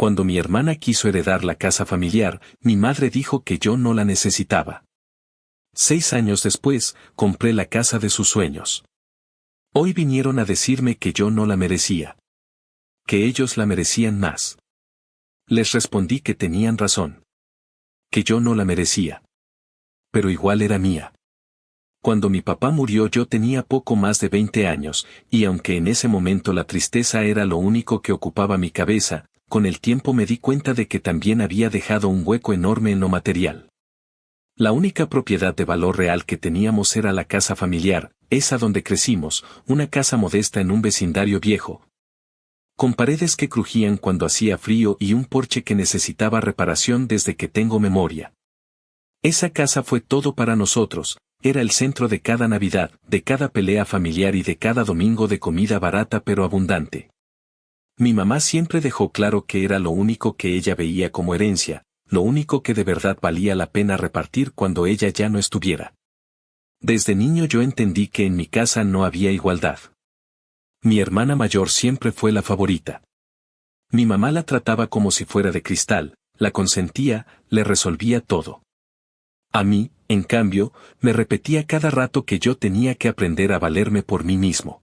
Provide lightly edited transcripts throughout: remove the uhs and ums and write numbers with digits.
Cuando mi hermana quiso heredar la casa familiar, mi madre dijo que yo no la necesitaba. 6 años después, compré la casa de sus sueños. Hoy vinieron a decirme que yo no la merecía. Que ellos la merecían más. Les respondí que tenían razón. Que yo no la merecía. Pero igual era mía. Cuando mi papá murió yo tenía poco más de 20 años, y aunque en ese momento la tristeza era lo único que ocupaba mi cabeza, con el tiempo me di cuenta de que también había dejado un hueco enorme en lo material. La única propiedad de valor real que teníamos era la casa familiar, esa donde crecimos, una casa modesta en un vecindario viejo, con paredes que crujían cuando hacía frío y un porche que necesitaba reparación desde que tengo memoria. Esa casa fue todo para nosotros, era el centro de cada Navidad, de cada pelea familiar y de cada domingo de comida barata pero abundante. Mi mamá siempre dejó claro que era lo único que ella veía como herencia, lo único que de verdad valía la pena repartir cuando ella ya no estuviera. Desde niño yo entendí que en mi casa no había igualdad. Mi hermana mayor siempre fue la favorita. Mi mamá la trataba como si fuera de cristal, la consentía, le resolvía todo. A mí, en cambio, me repetía cada rato que yo tenía que aprender a valerme por mí mismo.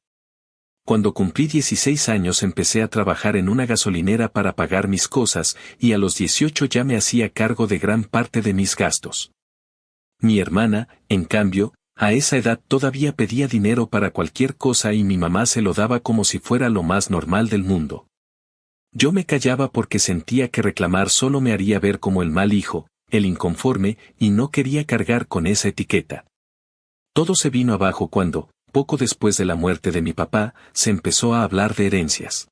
Cuando cumplí 16 años empecé a trabajar en una gasolinera para pagar mis cosas, y a los 18 ya me hacía cargo de gran parte de mis gastos. Mi hermana, en cambio, a esa edad todavía pedía dinero para cualquier cosa y mi mamá se lo daba como si fuera lo más normal del mundo. Yo me callaba porque sentía que reclamar solo me haría ver como el mal hijo, el inconforme, y no quería cargar con esa etiqueta. Todo se vino abajo cuando, poco después de la muerte de mi papá, se empezó a hablar de herencias.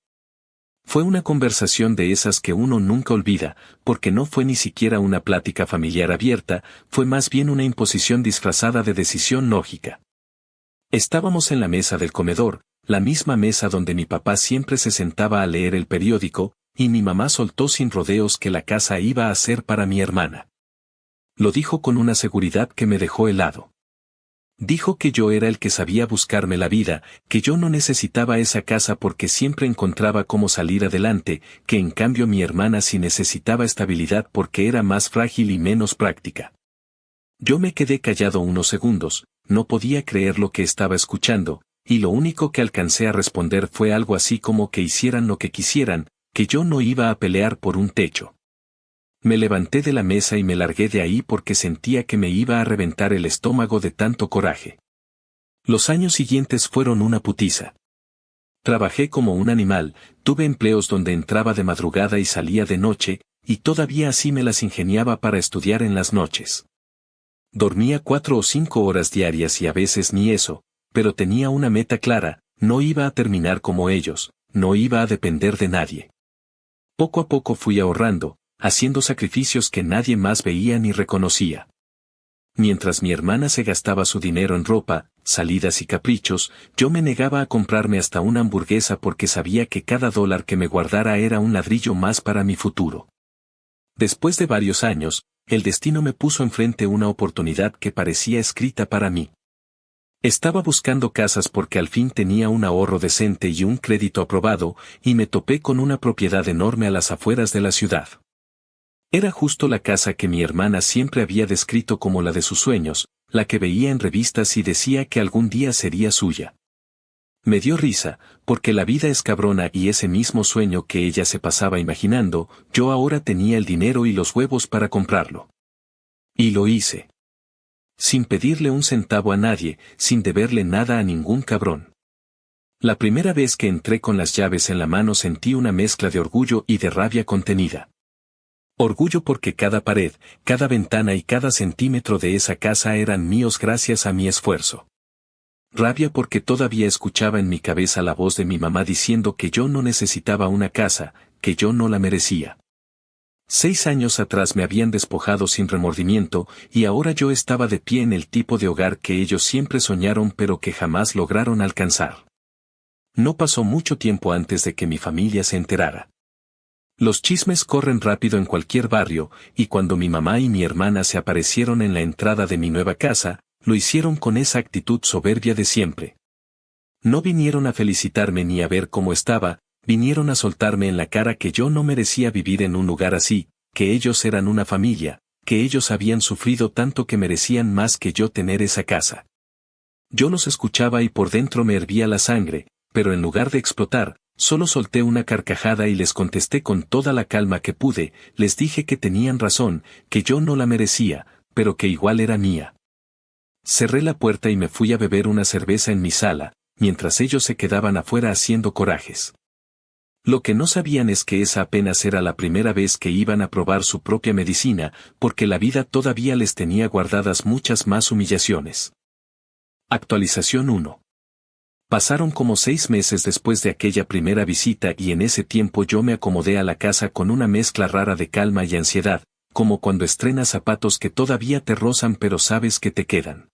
Fue una conversación de esas que uno nunca olvida, porque no fue ni siquiera una plática familiar abierta, fue más bien una imposición disfrazada de decisión lógica. Estábamos en la mesa del comedor, la misma mesa donde mi papá siempre se sentaba a leer el periódico, y mi mamá soltó sin rodeos que la casa iba a ser para mi hermana. Lo dijo con una seguridad que me dejó helado. Dijo que yo era el que sabía buscarme la vida, que yo no necesitaba esa casa porque siempre encontraba cómo salir adelante, que en cambio mi hermana sí necesitaba estabilidad porque era más frágil y menos práctica. Yo me quedé callado unos segundos, no podía creer lo que estaba escuchando, y lo único que alcancé a responder fue algo así como que hicieran lo que quisieran, que yo no iba a pelear por un techo. Me levanté de la mesa y me largué de ahí porque sentía que me iba a reventar el estómago de tanto coraje. Los años siguientes fueron una putiza. Trabajé como un animal, tuve empleos donde entraba de madrugada y salía de noche, y todavía así me las ingeniaba para estudiar en las noches. Dormía 4 o 5 horas diarias y a veces ni eso, pero tenía una meta clara, no iba a terminar como ellos, no iba a depender de nadie. Poco a poco fui ahorrando, haciendo sacrificios que nadie más veía ni reconocía. Mientras mi hermana se gastaba su dinero en ropa, salidas y caprichos, yo me negaba a comprarme hasta una hamburguesa porque sabía que cada dólar que me guardara era un ladrillo más para mi futuro. Después de varios años, el destino me puso enfrente una oportunidad que parecía escrita para mí. Estaba buscando casas porque al fin tenía un ahorro decente y un crédito aprobado, y me topé con una propiedad enorme a las afueras de la ciudad. Era justo la casa que mi hermana siempre había descrito como la de sus sueños, la que veía en revistas y decía que algún día sería suya. Me dio risa, porque la vida es cabrona y ese mismo sueño que ella se pasaba imaginando, yo ahora tenía el dinero y los huevos para comprarlo. Y lo hice. Sin pedirle un centavo a nadie, sin deberle nada a ningún cabrón. La primera vez que entré con las llaves en la mano sentí una mezcla de orgullo y de rabia contenida. Orgullo porque cada pared, cada ventana y cada centímetro de esa casa eran míos gracias a mi esfuerzo. Rabia porque todavía escuchaba en mi cabeza la voz de mi mamá diciendo que yo no necesitaba una casa, que yo no la merecía. 6 años atrás me habían despojado sin remordimiento, y ahora yo estaba de pie en el tipo de hogar que ellos siempre soñaron pero que jamás lograron alcanzar. No pasó mucho tiempo antes de que mi familia se enterara. Los chismes corren rápido en cualquier barrio, y cuando mi mamá y mi hermana se aparecieron en la entrada de mi nueva casa, lo hicieron con esa actitud soberbia de siempre. No vinieron a felicitarme ni a ver cómo estaba, vinieron a soltarme en la cara que yo no merecía vivir en un lugar así, que ellos eran una familia, que ellos habían sufrido tanto que merecían más que yo tener esa casa. Yo los escuchaba y por dentro me hervía la sangre, pero en lugar de explotar, solo solté una carcajada y les contesté con toda la calma que pude, les dije que tenían razón, que yo no la merecía, pero que igual era mía. Cerré la puerta y me fui a beber una cerveza en mi sala, mientras ellos se quedaban afuera haciendo corajes. Lo que no sabían es que esa apenas era la primera vez que iban a probar su propia medicina, porque la vida todavía les tenía guardadas muchas más humillaciones. Actualización 1. Pasaron como 6 meses después de aquella primera visita y en ese tiempo yo me acomodé a la casa con una mezcla rara de calma y ansiedad, como cuando estrenas zapatos que todavía te rozan pero sabes que te quedan.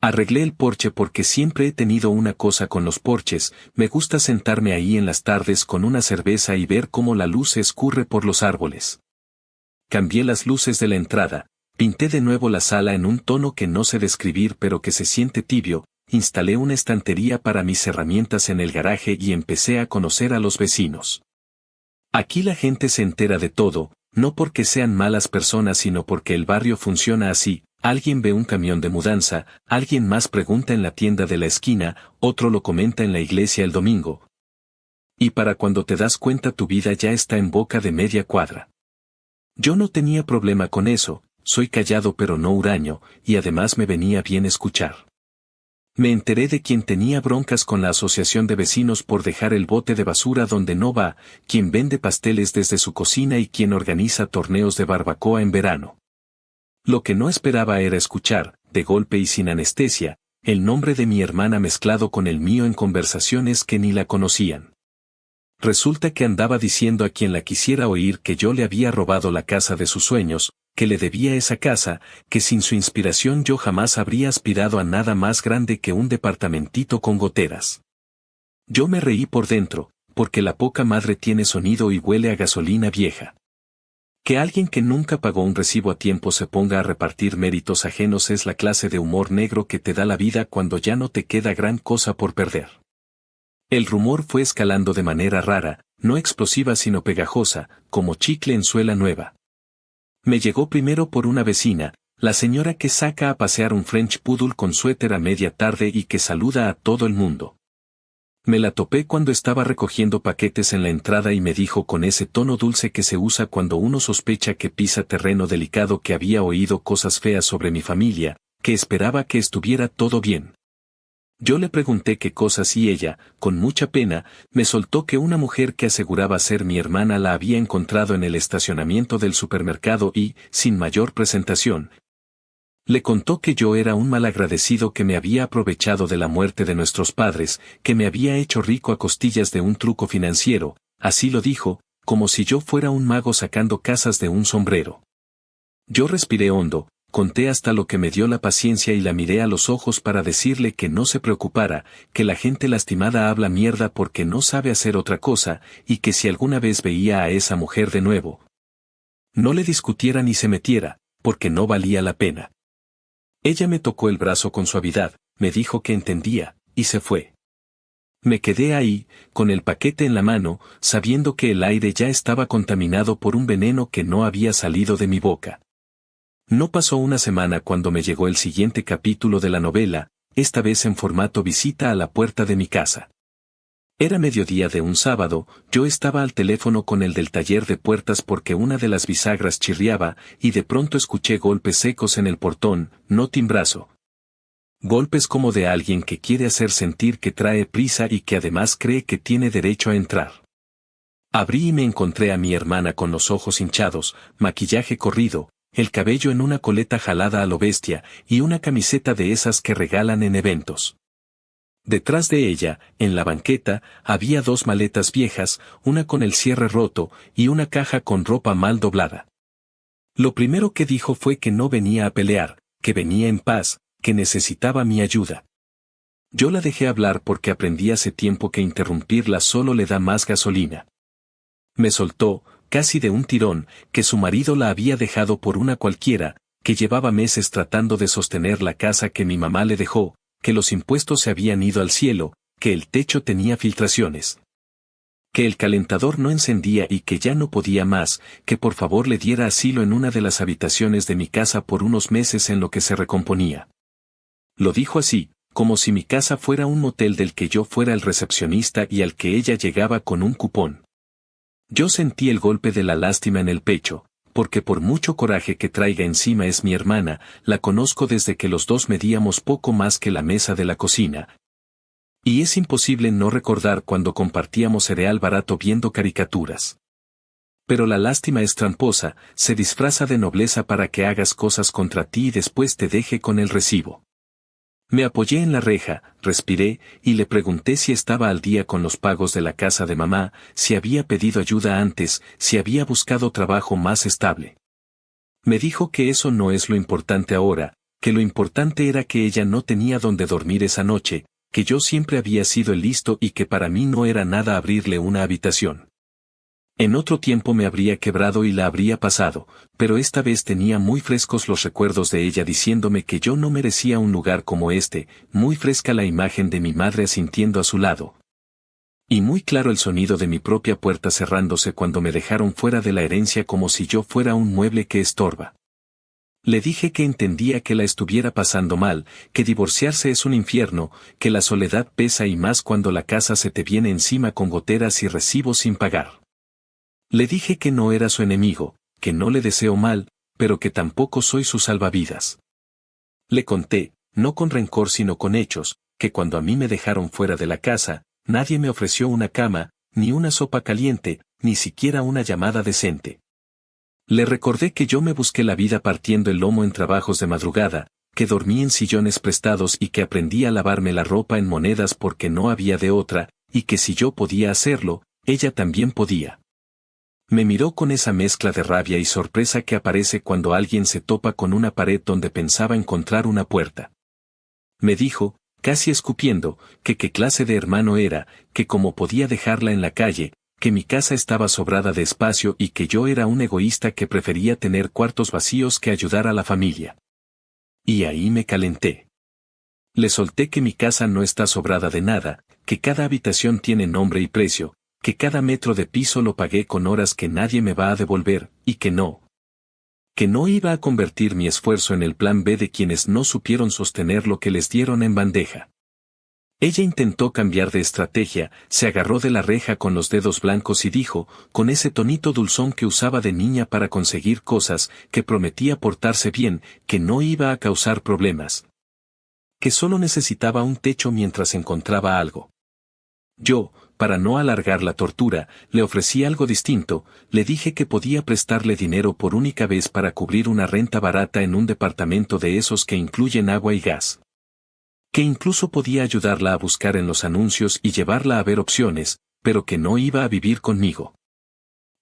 Arreglé el porche porque siempre he tenido una cosa con los porches, me gusta sentarme ahí en las tardes con una cerveza y ver cómo la luz se escurre por los árboles. Cambié las luces de la entrada, pinté de nuevo la sala en un tono que no sé describir pero que se siente tibio, instalé una estantería para mis herramientas en el garaje y empecé a conocer a los vecinos. Aquí la gente se entera de todo, no porque sean malas personas sino porque el barrio funciona así. Alguien ve un camión de mudanza, alguien más pregunta en la tienda de la esquina, otro lo comenta en la iglesia el domingo. Y para cuando te das cuenta tu vida ya está en boca de media cuadra. Yo no tenía problema con eso, soy callado pero no huraño, y además me venía bien escuchar. Me enteré de quien tenía broncas con la asociación de vecinos por dejar el bote de basura donde no va, quien vende pasteles desde su cocina y quien organiza torneos de barbacoa en verano. Lo que no esperaba era escuchar, de golpe y sin anestesia, el nombre de mi hermana mezclado con el mío en conversaciones que ni la conocían. Resulta que andaba diciendo a quien la quisiera oír que yo le había robado la casa de sus sueños, que le debía esa casa, que sin su inspiración yo jamás habría aspirado a nada más grande que un departamentito con goteras. Yo me reí por dentro, porque la poca madre tiene sonido y huele a gasolina vieja. Que alguien que nunca pagó un recibo a tiempo se ponga a repartir méritos ajenos es la clase de humor negro que te da la vida cuando ya no te queda gran cosa por perder. El rumor fue escalando de manera rara, no explosiva sino pegajosa, como chicle en suela nueva. Me llegó primero por una vecina, la señora que saca a pasear un French Poodle con suéter a media tarde y que saluda a todo el mundo. Me la topé cuando estaba recogiendo paquetes en la entrada y me dijo con ese tono dulce que se usa cuando uno sospecha que pisa terreno delicado que había oído cosas feas sobre mi familia, que esperaba que estuviera todo bien. Yo le pregunté qué cosas y ella, con mucha pena, me soltó que una mujer que aseguraba ser mi hermana la había encontrado en el estacionamiento del supermercado y, sin mayor presentación, le contó que yo era un malagradecido que me había aprovechado de la muerte de nuestros padres, que me había hecho rico a costillas de un truco financiero, así lo dijo, como si yo fuera un mago sacando casas de un sombrero. Yo respiré hondo, conté hasta lo que me dio la paciencia y la miré a los ojos para decirle que no se preocupara, que la gente lastimada habla mierda porque no sabe hacer otra cosa, y que si alguna vez veía a esa mujer de nuevo, no le discutiera ni se metiera, porque no valía la pena. Ella me tocó el brazo con suavidad, me dijo que entendía, y se fue. Me quedé ahí, con el paquete en la mano, sabiendo que el aire ya estaba contaminado por un veneno que no había salido de mi boca. No pasó una semana cuando me llegó el siguiente capítulo de la novela, esta vez en formato visita a la puerta de mi casa. Era mediodía de un sábado, yo estaba al teléfono con el del taller de puertas porque una de las bisagras chirriaba, y de pronto escuché golpes secos en el portón, no timbrazo. Golpes como de alguien que quiere hacer sentir que trae prisa y que además cree que tiene derecho a entrar. Abrí y me encontré a mi hermana con los ojos hinchados, maquillaje corrido, el cabello en una coleta jalada a lo bestia, y una camiseta de esas que regalan en eventos. Detrás de ella, en la banqueta, había 2 maletas viejas, una con el cierre roto, y una caja con ropa mal doblada. Lo primero que dijo fue que no venía a pelear, que venía en paz, que necesitaba mi ayuda. Yo la dejé hablar porque aprendí hace tiempo que interrumpirla solo le da más gasolina. Me soltó, casi de un tirón, que su marido la había dejado por una cualquiera, que llevaba meses tratando de sostener la casa que mi mamá le dejó, que los impuestos se habían ido al cielo, que el techo tenía filtraciones. Que el calentador no encendía y que ya no podía más, que por favor le diera asilo en una de las habitaciones de mi casa por unos meses en lo que se recomponía. Lo dijo así, como si mi casa fuera un motel del que yo fuera el recepcionista y al que ella llegaba con un cupón. Yo sentí el golpe de la lástima en el pecho, porque por mucho coraje que traiga encima es mi hermana, la conozco desde que los dos medíamos poco más que la mesa de la cocina. Y es imposible no recordar cuando compartíamos cereal barato viendo caricaturas. Pero la lástima es tramposa, se disfraza de nobleza para que hagas cosas contra ti y después te deje con el recibo. Me apoyé en la reja, respiré, y le pregunté si estaba al día con los pagos de la casa de mamá, si había pedido ayuda antes, si había buscado trabajo más estable. Me dijo que eso no es lo importante ahora, que lo importante era que ella no tenía donde dormir esa noche, que yo siempre había sido el listo y que para mí no era nada abrirle una habitación. En otro tiempo me habría quebrado y la habría pasado, pero esta vez tenía muy frescos los recuerdos de ella diciéndome que yo no merecía un lugar como este, muy fresca la imagen de mi madre asintiendo a su lado. Y muy claro el sonido de mi propia puerta cerrándose cuando me dejaron fuera de la herencia como si yo fuera un mueble que estorba. Le dije que entendía que la estuviera pasando mal, que divorciarse es un infierno, que la soledad pesa y más cuando la casa se te viene encima con goteras y recibos sin pagar. Le dije que no era su enemigo, que no le deseo mal, pero que tampoco soy su salvavidas. Le conté, no con rencor sino con hechos, que cuando a mí me dejaron fuera de la casa, nadie me ofreció una cama, ni una sopa caliente, ni siquiera una llamada decente. Le recordé que yo me busqué la vida partiendo el lomo en trabajos de madrugada, que dormí en sillones prestados y que aprendí a lavarme la ropa en monedas porque no había de otra, y que si yo podía hacerlo, ella también podía. Me miró con esa mezcla de rabia y sorpresa que aparece cuando alguien se topa con una pared donde pensaba encontrar una puerta. Me dijo, casi escupiendo, que qué clase de hermano era, que cómo podía dejarla en la calle, que mi casa estaba sobrada de espacio y que yo era un egoísta que prefería tener cuartos vacíos que ayudar a la familia. Y ahí me calenté. Le solté que mi casa no está sobrada de nada, que cada habitación tiene nombre y precio, que cada metro de piso lo pagué con horas que nadie me va a devolver, y que no iba a convertir mi esfuerzo en el plan B de quienes no supieron sostener lo que les dieron en bandeja. Ella intentó cambiar de estrategia, se agarró de la reja con los dedos blancos y dijo, con ese tonito dulzón que usaba de niña para conseguir cosas, que prometía portarse bien, que no iba a causar problemas. Que solo necesitaba un techo mientras encontraba algo. Yo, para no alargar la tortura, le ofrecí algo distinto, le dije que podía prestarle dinero por única vez para cubrir una renta barata en un departamento de esos que incluyen agua y gas. Que incluso podía ayudarla a buscar en los anuncios y llevarla a ver opciones, pero que no iba a vivir conmigo.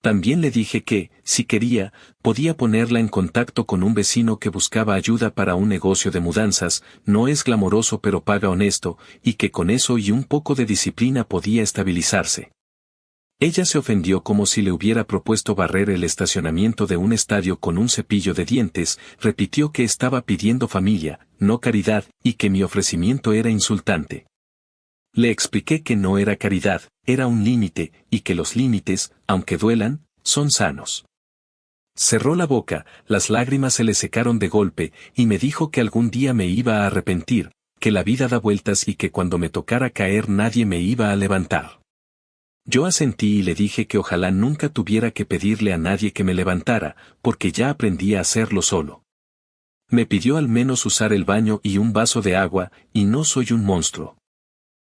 También le dije que, si quería, podía ponerla en contacto con un vecino que buscaba ayuda para un negocio de mudanzas, no es glamoroso pero paga honesto, y que con eso y un poco de disciplina podía estabilizarse. Ella se ofendió como si le hubiera propuesto barrer el estacionamiento de un estadio con un cepillo de dientes, repitió que estaba pidiendo familia, no caridad, y que mi ofrecimiento era insultante. Le expliqué que no era caridad, era un límite, y que los límites, aunque duelan, son sanos. Cerró la boca, las lágrimas se le secaron de golpe, y me dijo que algún día me iba a arrepentir, que la vida da vueltas y que cuando me tocara caer nadie me iba a levantar. Yo asentí y le dije que ojalá nunca tuviera que pedirle a nadie que me levantara, porque ya aprendí a hacerlo solo. Me pidió al menos usar el baño y un vaso de agua, y no soy un monstruo.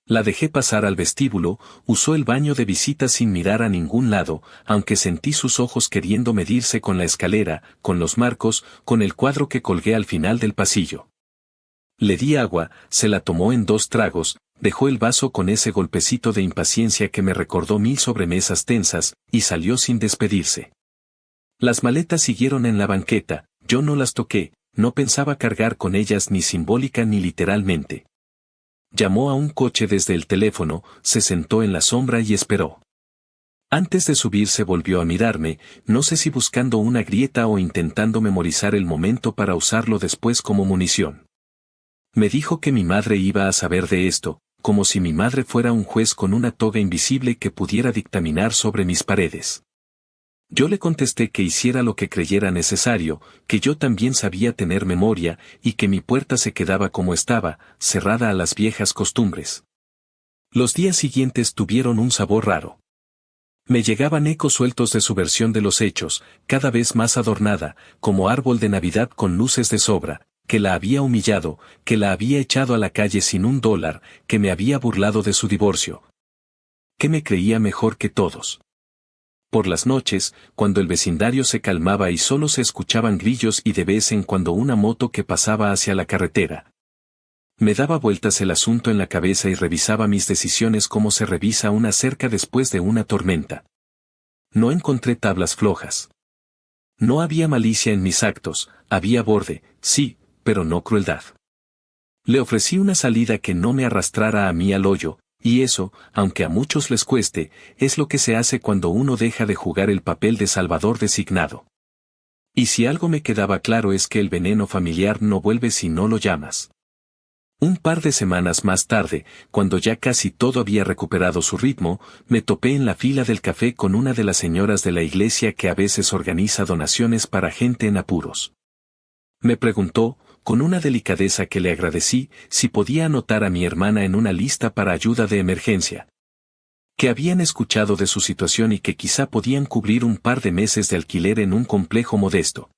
La dejé pasar al vestíbulo, usó el baño de visita sin mirar a ningún lado, aunque sentí sus ojos queriendo medirse con la escalera, con los marcos, con el cuadro que colgué al final del pasillo. Le di agua, se la tomó en 2 tragos, dejó el vaso con ese golpecito de impaciencia que me recordó 1000 sobremesas tensas, y salió sin despedirse. Las maletas siguieron en la banqueta, yo no las toqué, no pensaba cargar con ellas ni simbólica ni literalmente. Llamó a un coche desde el teléfono, se sentó en la sombra y esperó. Antes de subirse volvió a mirarme, no sé si buscando una grieta o intentando memorizar el momento para usarlo después como munición. Me dijo que mi madre iba a saber de esto, como si mi madre fuera un juez con una toga invisible que pudiera dictaminar sobre mis paredes. Yo le contesté que hiciera lo que creyera necesario, que yo también sabía tener memoria, y que mi puerta se quedaba como estaba, cerrada a las viejas costumbres. Los días siguientes tuvieron un sabor raro. Me llegaban ecos sueltos de su versión de los hechos, cada vez más adornada, como árbol de Navidad con luces de sobra, que la había humillado, que la había echado a la calle sin $1, que me había burlado de su divorcio, que me creía mejor que todos. Por las noches, cuando el vecindario se calmaba y solo se escuchaban grillos y de vez en cuando una moto que pasaba hacia la carretera, me daba vueltas el asunto en la cabeza y revisaba mis decisiones como se revisa una cerca después de una tormenta. No encontré tablas flojas. No había malicia en mis actos, había borde, sí, pero no crueldad. Le ofrecí una salida que no me arrastrara a mí al hoyo, y eso, aunque a muchos les cueste, es lo que se hace cuando uno deja de jugar el papel de salvador designado. Y si algo me quedaba claro es que el veneno familiar no vuelve si no lo llamas. Un par de semanas más tarde, cuando ya casi todo había recuperado su ritmo, me topé en la fila del café con una de las señoras de la iglesia que a veces organiza donaciones para gente en apuros. Me preguntó, con una delicadeza que le agradecí, si podía anotar a mi hermana en una lista para ayuda de emergencia. Que habían escuchado de su situación y que quizá podían cubrir un par de meses de alquiler en un complejo modesto.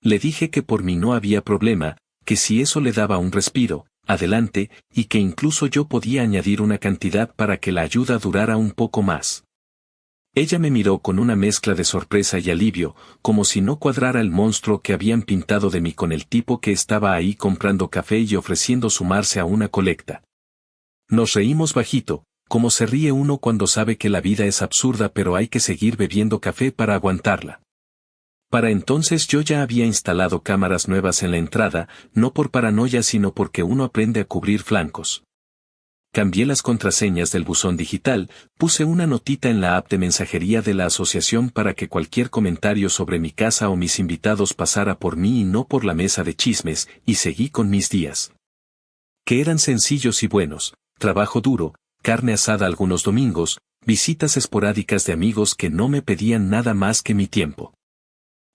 Le dije que por mí no había problema, que si eso le daba un respiro, adelante, y que incluso yo podía añadir una cantidad para que la ayuda durara un poco más. Ella me miró con una mezcla de sorpresa y alivio, como si no cuadrara el monstruo que habían pintado de mí con el tipo que estaba ahí comprando café y ofreciendo sumarse a una colecta. Nos reímos bajito, como se ríe uno cuando sabe que la vida es absurda pero hay que seguir bebiendo café para aguantarla. Para entonces yo ya había instalado cámaras nuevas en la entrada, no por paranoia sino porque uno aprende a cubrir flancos. Cambié las contraseñas del buzón digital, puse una notita en la app de mensajería de la asociación para que cualquier comentario sobre mi casa o mis invitados pasara por mí y no por la mesa de chismes, y seguí con mis días. Que eran sencillos y buenos, trabajo duro, carne asada algunos domingos, visitas esporádicas de amigos que no me pedían nada más que mi tiempo.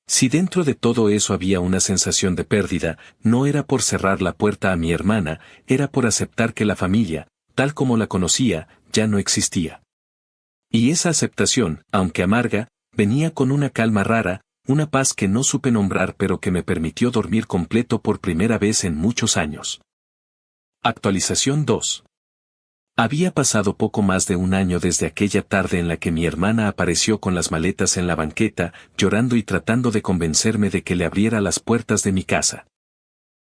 Si dentro de todo eso había una sensación de pérdida, no era por cerrar la puerta a mi hermana, era por aceptar que la familia, tal como la conocía, ya no existía. Y esa aceptación, aunque amarga, venía con una calma rara, una paz que no supe nombrar pero que me permitió dormir completo por primera vez en muchos años. Actualización 2. Había pasado poco más de un año desde aquella tarde en la que mi hermana apareció con las maletas en la banqueta, llorando y tratando de convencerme de que le abriera las puertas de mi casa.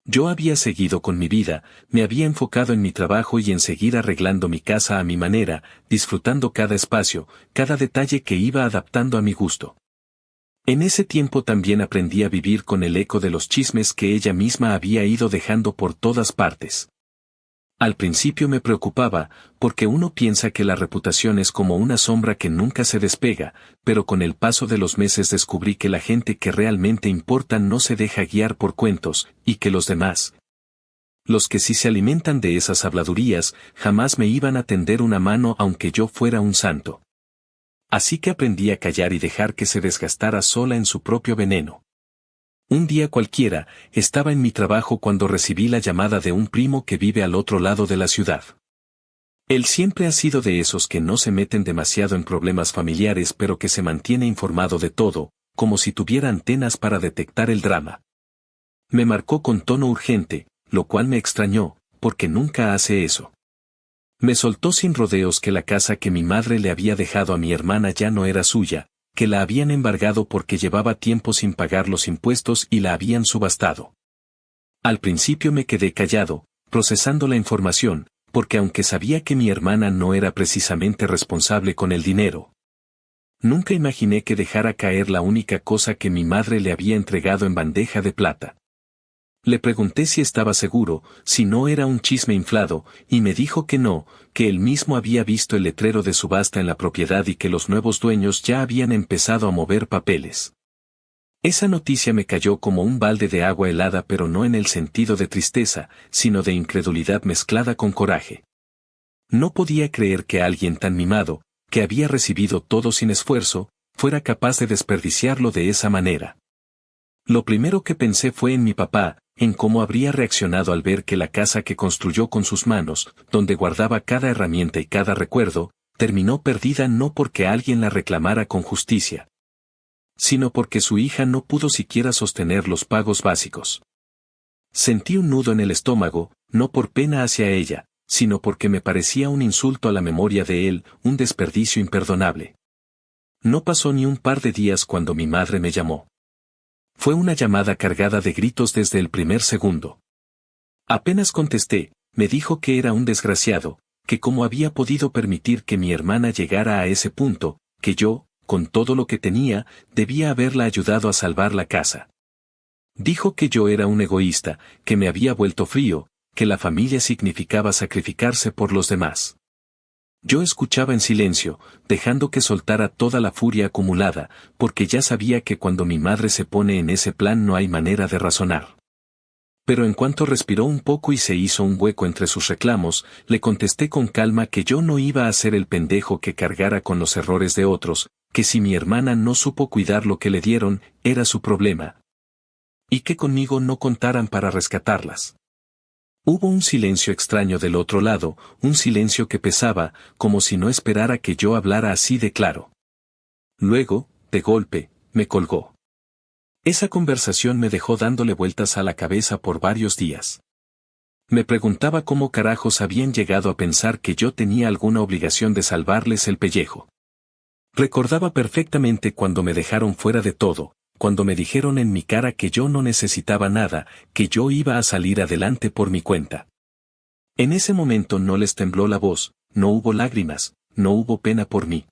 Yo había seguido con mi vida, me había enfocado en mi trabajo y en seguir arreglando mi casa a mi manera, disfrutando cada espacio, cada detalle que iba adaptando a mi gusto. En ese tiempo también aprendí a vivir con el eco de los chismes que ella misma había ido dejando por todas partes. Al principio me preocupaba, porque uno piensa que la reputación es como una sombra que nunca se despega, pero con el paso de los meses descubrí que la gente que realmente importa no se deja guiar por cuentos, y que los demás, los que sí se alimentan de esas habladurías, jamás me iban a tender una mano aunque yo fuera un santo. Así que aprendí a callar y dejar que se desgastara sola en su propio veneno. Un día cualquiera, estaba en mi trabajo cuando recibí la llamada de un primo que vive al otro lado de la ciudad. Él siempre ha sido de esos que no se meten demasiado en problemas familiares pero que se mantiene informado de todo, como si tuviera antenas para detectar el drama. Me marcó con tono urgente, lo cual me extrañó, porque nunca hace eso. Me soltó sin rodeos que la casa que mi madre le había dejado a mi hermana ya no era suya, que la habían embargado porque llevaba tiempo sin pagar los impuestos y la habían subastado. Al principio me quedé callado, procesando la información, porque aunque sabía que mi hermana no era precisamente responsable con el dinero, nunca imaginé que dejara caer la única cosa que mi madre le había entregado en bandeja de plata. Le pregunté si estaba seguro, si no era un chisme inflado, y me dijo que no, que él mismo había visto el letrero de subasta en la propiedad y que los nuevos dueños ya habían empezado a mover papeles. Esa noticia me cayó como un balde de agua helada pero no en el sentido de tristeza, sino de incredulidad mezclada con coraje. No podía creer que alguien tan mimado, que había recibido todo sin esfuerzo, fuera capaz de desperdiciarlo de esa manera. Lo primero que pensé fue en mi papá, en cómo habría reaccionado al ver que la casa que construyó con sus manos, donde guardaba cada herramienta y cada recuerdo, terminó perdida no porque alguien la reclamara con justicia, sino porque su hija no pudo siquiera sostener los pagos básicos. Sentí un nudo en el estómago, no por pena hacia ella, sino porque me parecía un insulto a la memoria de él, un desperdicio imperdonable. No pasó ni un par de días cuando mi madre me llamó. Fue una llamada cargada de gritos desde el primer segundo. Apenas contesté, me dijo que era un desgraciado, que cómo había podido permitir que mi hermana llegara a ese punto, que yo, con todo lo que tenía, debía haberla ayudado a salvar la casa. Dijo que yo era un egoísta, que me había vuelto frío, que la familia significaba sacrificarse por los demás. Yo escuchaba en silencio, dejando que soltara toda la furia acumulada, porque ya sabía que cuando mi madre se pone en ese plan no hay manera de razonar. Pero en cuanto respiró un poco y se hizo un hueco entre sus reclamos, le contesté con calma que yo no iba a ser el pendejo que cargara con los errores de otros, que si mi hermana no supo cuidar lo que le dieron, era su problema. Y que conmigo no contaran para rescatarlas. Hubo un silencio extraño del otro lado, un silencio que pesaba, como si no esperara que yo hablara así de claro. Luego, de golpe, me colgó. Esa conversación me dejó dándole vueltas a la cabeza por varios días. Me preguntaba cómo carajos habían llegado a pensar que yo tenía alguna obligación de salvarles el pellejo. Recordaba perfectamente cuando me dejaron fuera de todo, cuando me dijeron en mi cara que yo no necesitaba nada, que yo iba a salir adelante por mi cuenta. En ese momento no les tembló la voz, no hubo lágrimas, no hubo pena por mí.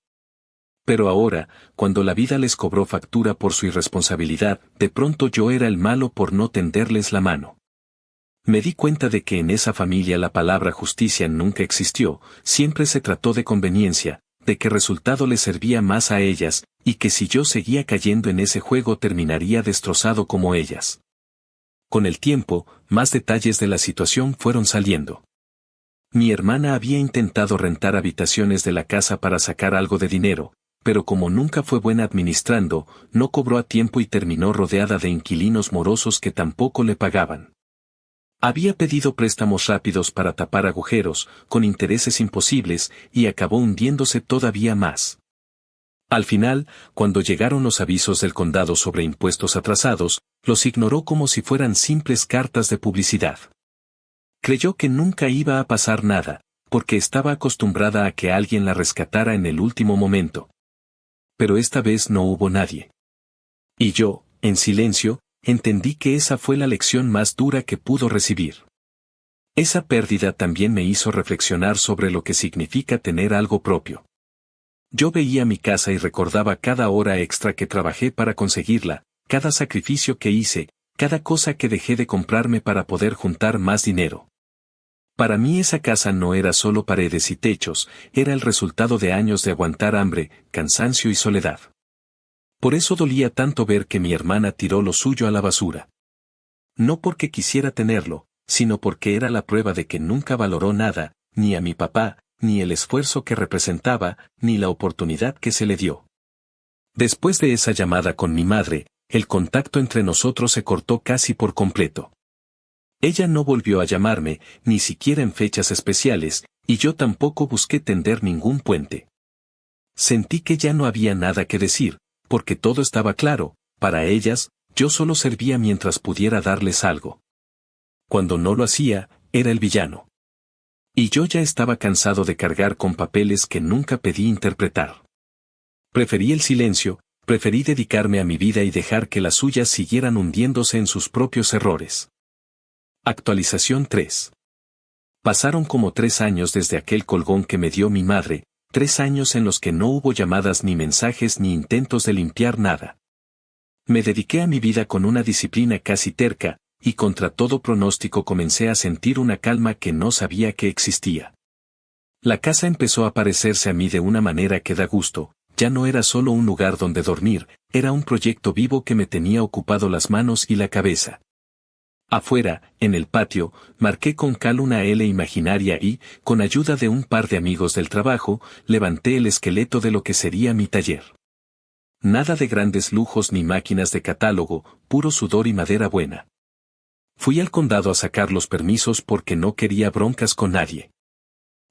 Pero ahora, cuando la vida les cobró factura por su irresponsabilidad, de pronto yo era el malo por no tenderles la mano. Me di cuenta de que en esa familia la palabra justicia nunca existió, siempre se trató de conveniencia, de qué resultado les servía más a ellas, y que si yo seguía cayendo en ese juego terminaría destrozado como ellas. Con el tiempo, más detalles de la situación fueron saliendo. Mi hermana había intentado rentar habitaciones de la casa para sacar algo de dinero, pero como nunca fue buena administrando, no cobró a tiempo y terminó rodeada de inquilinos morosos que tampoco le pagaban. Había pedido préstamos rápidos para tapar agujeros, con intereses imposibles, y acabó hundiéndose todavía más. Al final, cuando llegaron los avisos del condado sobre impuestos atrasados, los ignoró como si fueran simples cartas de publicidad. Creyó que nunca iba a pasar nada, porque estaba acostumbrada a que alguien la rescatara en el último momento. Pero esta vez no hubo nadie. Y yo, en silencio, entendí que esa fue la lección más dura que pudo recibir. Esa pérdida también me hizo reflexionar sobre lo que significa tener algo propio. Yo veía mi casa y recordaba cada hora extra que trabajé para conseguirla, cada sacrificio que hice, cada cosa que dejé de comprarme para poder juntar más dinero. Para mí esa casa no era solo paredes y techos, era el resultado de años de aguantar hambre, cansancio y soledad. Por eso dolía tanto ver que mi hermana tiró lo suyo a la basura. No porque quisiera tenerlo, sino porque era la prueba de que nunca valoró nada, ni a mi papá, ni el esfuerzo que representaba, ni la oportunidad que se le dio. Después de esa llamada con mi madre, el contacto entre nosotros se cortó casi por completo. Ella no volvió a llamarme, ni siquiera en fechas especiales, y yo tampoco busqué tender ningún puente. Sentí que ya no había nada que decir, porque todo estaba claro, para ellas, yo solo servía mientras pudiera darles algo. Cuando no lo hacía, era el villano. Y yo ya estaba cansado de cargar con papeles que nunca pedí interpretar. Preferí el silencio, preferí dedicarme a mi vida y dejar que las suyas siguieran hundiéndose en sus propios errores. Actualización 3. Pasaron como 3 años desde aquel colgón que me dio mi madre, 3 años en los que no hubo llamadas ni mensajes ni intentos de limpiar nada. Me dediqué a mi vida con una disciplina casi terca, y contra todo pronóstico comencé a sentir una calma que no sabía que existía. La casa empezó a parecerse a mí de una manera que da gusto, ya no era solo un lugar donde dormir, era un proyecto vivo que me tenía ocupado las manos y la cabeza. Afuera, en el patio, marqué con cal una L imaginaria y, con ayuda de un par de amigos del trabajo, levanté el esqueleto de lo que sería mi taller. Nada de grandes lujos ni máquinas de catálogo, puro sudor y madera buena. Fui al condado a sacar los permisos porque no quería broncas con nadie.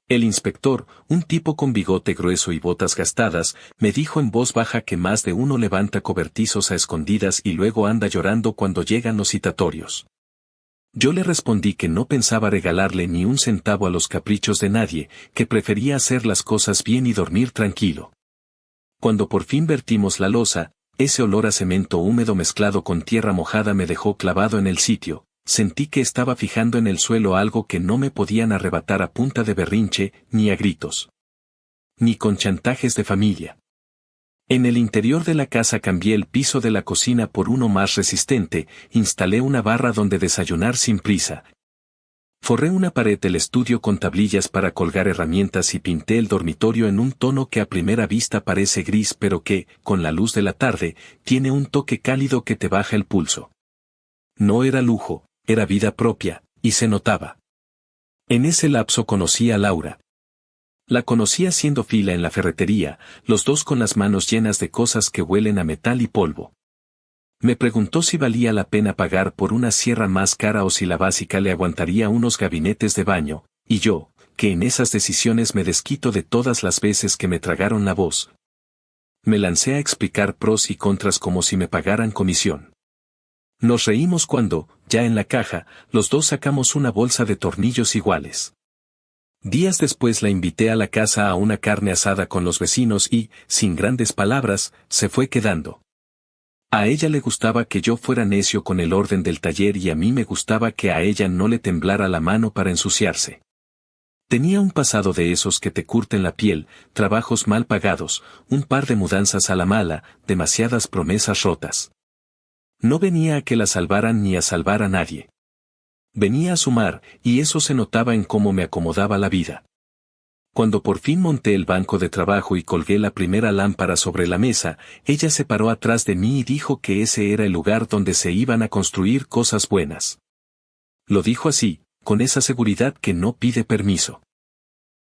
El inspector, un tipo con bigote grueso y botas gastadas, me dijo en voz baja que más de uno levanta cobertizos a escondidas y luego anda llorando cuando llegan los citatorios. Yo le respondí que no pensaba regalarle ni un centavo a los caprichos de nadie, que prefería hacer las cosas bien y dormir tranquilo. Cuando por fin vertimos la loza, ese olor a cemento húmedo mezclado con tierra mojada me dejó clavado en el sitio. Sentí que estaba fijando en el suelo algo que no me podían arrebatar a punta de berrinche, ni a gritos. Ni con chantajes de familia. En el interior de la casa cambié el piso de la cocina por uno más resistente, instalé una barra donde desayunar sin prisa. Forré una pared del estudio con tablillas para colgar herramientas y pinté el dormitorio en un tono que a primera vista parece gris pero que, con la luz de la tarde, tiene un toque cálido que te baja el pulso. No era lujo, era vida propia, y se notaba. En ese lapso conocí a Laura. La conocí haciendo fila en la ferretería, los dos con las manos llenas de cosas que huelen a metal y polvo. Me preguntó si valía la pena pagar por una sierra más cara o si la básica le aguantaría unos gabinetes de baño, y yo, que en esas decisiones me desquito de todas las veces que me tragaron la voz. Me lancé a explicar pros y contras como si me pagaran comisión. Nos reímos cuando, ya en la caja, los dos sacamos una bolsa de tornillos iguales. Días después la invité a la casa a una carne asada con los vecinos y, sin grandes palabras, se fue quedando. A ella le gustaba que yo fuera necio con el orden del taller y a mí me gustaba que a ella no le temblara la mano para ensuciarse. Tenía un pasado de esos que te curten la piel, trabajos mal pagados, un par de mudanzas a la mala, demasiadas promesas rotas. No venía a que la salvaran ni a salvar a nadie. Venía a sumar, y eso se notaba en cómo me acomodaba la vida. Cuando por fin monté el banco de trabajo y colgué la primera lámpara sobre la mesa, ella se paró atrás de mí y dijo que ese era el lugar donde se iban a construir cosas buenas. Lo dijo así, con esa seguridad que no pide permiso.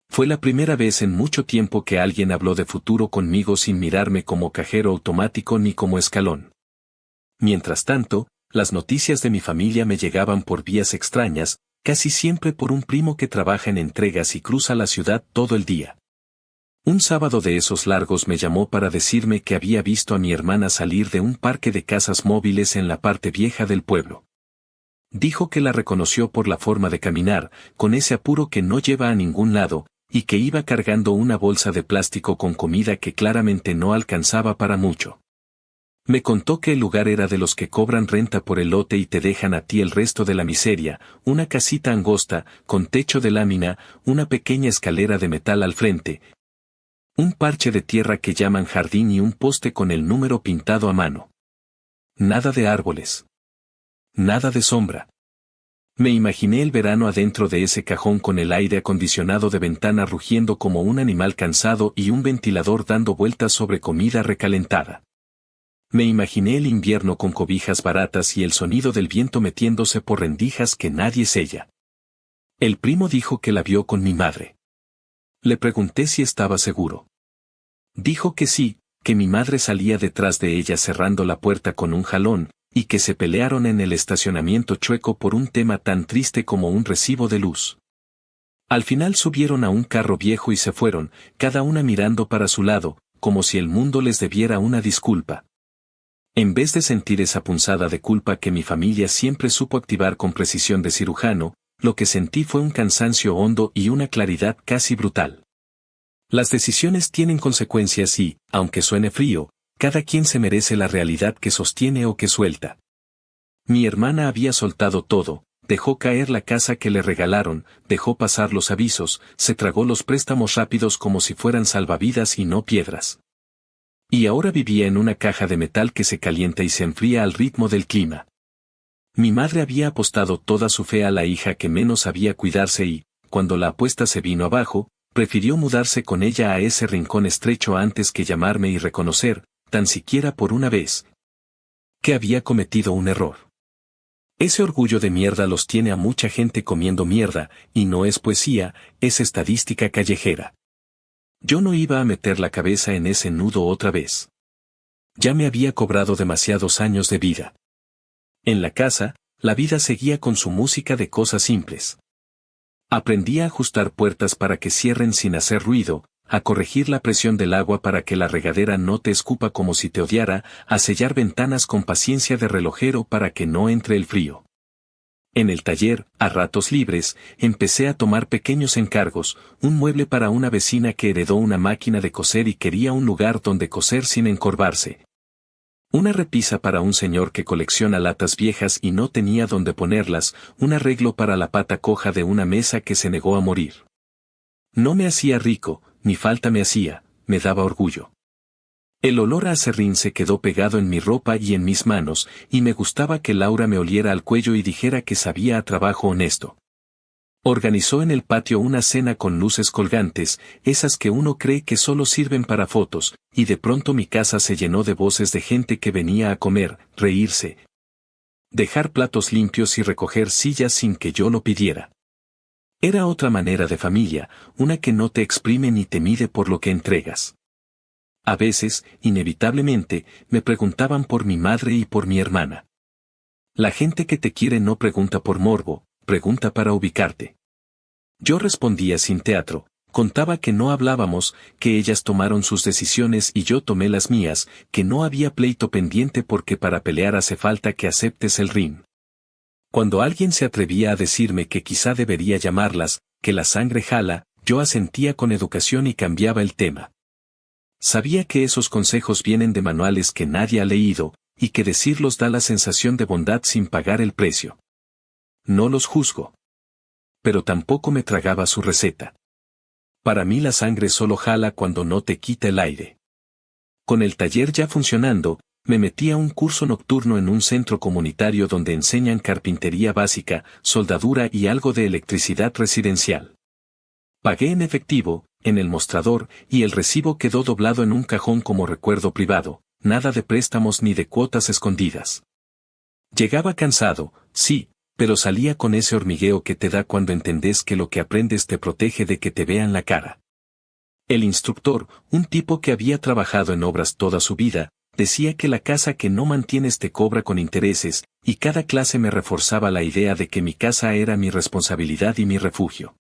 Fue la primera vez en mucho tiempo que alguien habló de futuro conmigo sin mirarme como cajero automático ni como escalón. Mientras tanto, las noticias de mi familia me llegaban por vías extrañas, casi siempre por un primo que trabaja en entregas y cruza la ciudad todo el día. Un sábado de esos largos me llamó para decirme que había visto a mi hermana salir de un parque de casas móviles en la parte vieja del pueblo. Dijo que la reconoció por la forma de caminar, con ese apuro que no lleva a ningún lado, y que iba cargando una bolsa de plástico con comida que claramente no alcanzaba para mucho. Me contó que el lugar era de los que cobran renta por el lote y te dejan a ti el resto de la miseria, una casita angosta, con techo de lámina, una pequeña escalera de metal al frente, un parche de tierra que llaman jardín y un poste con el número pintado a mano. Nada de árboles. Nada de sombra. Me imaginé el verano adentro de ese cajón con el aire acondicionado de ventana rugiendo como un animal cansado y un ventilador dando vueltas sobre comida recalentada. Me imaginé el invierno con cobijas baratas y el sonido del viento metiéndose por rendijas que nadie sella. El primo dijo que la vio con mi madre. Le pregunté si estaba seguro. Dijo que sí, que mi madre salía detrás de ella cerrando la puerta con un jalón, y que se pelearon en el estacionamiento chueco por un tema tan triste como un recibo de luz. Al final subieron a un carro viejo y se fueron, cada una mirando para su lado, como si el mundo les debiera una disculpa. En vez de sentir esa punzada de culpa que mi familia siempre supo activar con precisión de cirujano, lo que sentí fue un cansancio hondo y una claridad casi brutal. Las decisiones tienen consecuencias y, aunque suene frío, cada quien se merece la realidad que sostiene o que suelta. Mi hermana había soltado todo, dejó caer la casa que le regalaron, dejó pasar los avisos, se tragó los préstamos rápidos como si fueran salvavidas y no piedras. Y ahora vivía en una caja de metal que se calienta y se enfría al ritmo del clima. Mi madre había apostado toda su fe a la hija que menos sabía cuidarse y, cuando la apuesta se vino abajo, prefirió mudarse con ella a ese rincón estrecho antes que llamarme y reconocer, tan siquiera por una vez, que había cometido un error. Ese orgullo de mierda los tiene a mucha gente comiendo mierda, y no es poesía, es estadística callejera. Yo no iba a meter la cabeza en ese nudo otra vez. Ya me había cobrado demasiados años de vida. En la casa, la vida seguía con su música de cosas simples. Aprendí a ajustar puertas para que cierren sin hacer ruido, a corregir la presión del agua para que la regadera no te escupa como si te odiara, a sellar ventanas con paciencia de relojero para que no entre el frío. En el taller, a ratos libres, empecé a tomar pequeños encargos, un mueble para una vecina que heredó una máquina de coser y quería un lugar donde coser sin encorvarse. Una repisa para un señor que colecciona latas viejas y no tenía dónde ponerlas, un arreglo para la pata coja de una mesa que se negó a morir. No me hacía rico, ni falta me hacía, me daba orgullo. El olor a aserrín se quedó pegado en mi ropa y en mis manos, y me gustaba que Laura me oliera al cuello y dijera que sabía a trabajo honesto. Organizó en el patio una cena con luces colgantes, esas que uno cree que solo sirven para fotos, y de pronto mi casa se llenó de voces de gente que venía a comer, reírse, dejar platos limpios y recoger sillas sin que yo lo pidiera. Era otra manera de familia, una que no te exprime ni te mide por lo que entregas. A veces, inevitablemente, me preguntaban por mi madre y por mi hermana. La gente que te quiere no pregunta por morbo, pregunta para ubicarte. Yo respondía sin teatro, contaba que no hablábamos, que ellas tomaron sus decisiones y yo tomé las mías, que no había pleito pendiente porque para pelear hace falta que aceptes el ring. Cuando alguien se atrevía a decirme que quizá debería llamarlas, que la sangre jala, yo asentía con educación y cambiaba el tema. Sabía que esos consejos vienen de manuales que nadie ha leído, y que decirlos da la sensación de bondad sin pagar el precio. No los juzgo. Pero tampoco me tragaba su receta. Para mí la sangre solo jala cuando no te quita el aire. Con el taller ya funcionando, me metí a un curso nocturno en un centro comunitario donde enseñan carpintería básica, soldadura y algo de electricidad residencial. Pagué en efectivo, en el mostrador, y el recibo quedó doblado en un cajón como recuerdo privado, nada de préstamos ni de cuotas escondidas. Llegaba cansado, sí, pero salía con ese hormigueo que te da cuando entendés que lo que aprendes te protege de que te vean la cara. El instructor, un tipo que había trabajado en obras toda su vida, decía que la casa que no mantienes te cobra con intereses, y cada clase me reforzaba la idea de que mi casa era mi responsabilidad y mi refugio.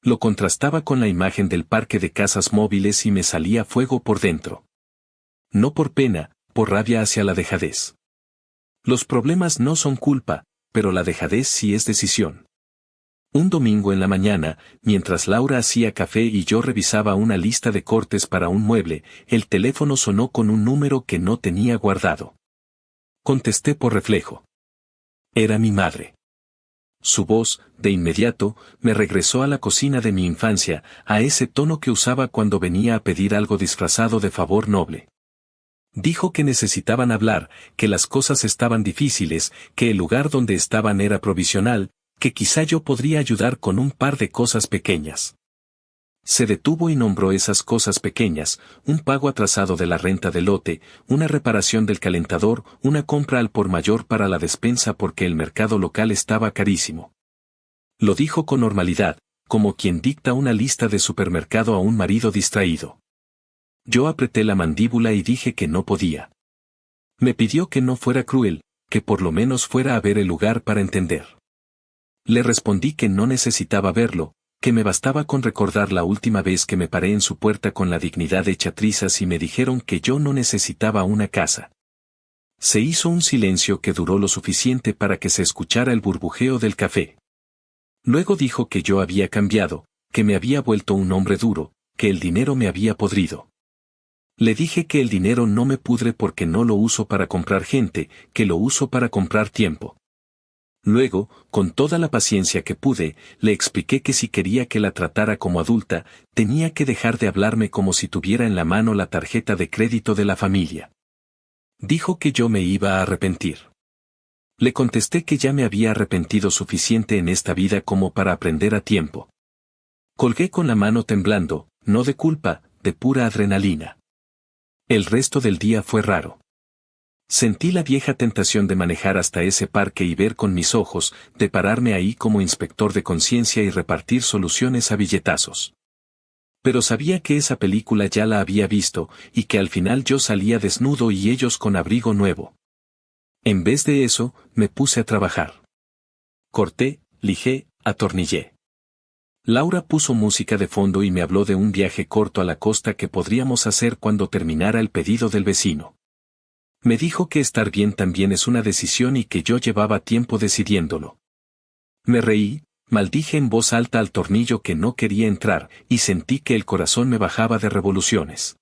Lo contrastaba con la imagen del parque de casas móviles y me salía fuego por dentro. No por pena, por rabia hacia la dejadez. Los problemas no son culpa, pero la dejadez sí es decisión. Un domingo en la mañana, mientras Laura hacía café y yo revisaba una lista de cortes para un mueble, el teléfono sonó con un número que no tenía guardado. Contesté por reflejo. Era mi madre. Su voz, de inmediato, me regresó a la cocina de mi infancia, a ese tono que usaba cuando venía a pedir algo disfrazado de favor noble. Dijo que necesitaban hablar, que las cosas estaban difíciles, que el lugar donde estaban era provisional, que quizá yo podría ayudar con un par de cosas pequeñas. Se detuvo y nombró esas cosas pequeñas, un pago atrasado de la renta del lote, una reparación del calentador, una compra al por mayor para la despensa porque el mercado local estaba carísimo. Lo dijo con normalidad, como quien dicta una lista de supermercado a un marido distraído. Yo apreté la mandíbula y dije que no podía. Me pidió que no fuera cruel, que por lo menos fuera a ver el lugar para entender. Le respondí que no necesitaba verlo, que me bastaba con recordar la última vez que me paré en su puerta con la dignidad hecha trizas y me dijeron que yo no necesitaba una casa. Se hizo un silencio que duró lo suficiente para que se escuchara el burbujeo del café. Luego dijo que yo había cambiado, que me había vuelto un hombre duro, que el dinero me había podrido. Le dije que el dinero no me pudre porque no lo uso para comprar gente, que lo uso para comprar tiempo. Luego, con toda la paciencia que pude, le expliqué que si quería que la tratara como adulta, tenía que dejar de hablarme como si tuviera en la mano la tarjeta de crédito de la familia. Dijo que yo me iba a arrepentir. Le contesté que ya me había arrepentido suficiente en esta vida como para aprender a tiempo. Colgué con la mano temblando, no de culpa, de pura adrenalina. El resto del día fue raro. Sentí la vieja tentación de manejar hasta ese parque y ver con mis ojos, de pararme ahí como inspector de conciencia y repartir soluciones a billetazos. Pero sabía que esa película ya la había visto, y que al final yo salía desnudo y ellos con abrigo nuevo. En vez de eso, me puse a trabajar. Corté, lijé, atornillé. Laura puso música de fondo y me habló de un viaje corto a la costa que podríamos hacer cuando terminara el pedido del vecino. Me dijo que estar bien también es una decisión y que yo llevaba tiempo decidiéndolo. Me reí, maldije en voz alta al tornillo que no quería entrar, y sentí que el corazón me bajaba de revoluciones.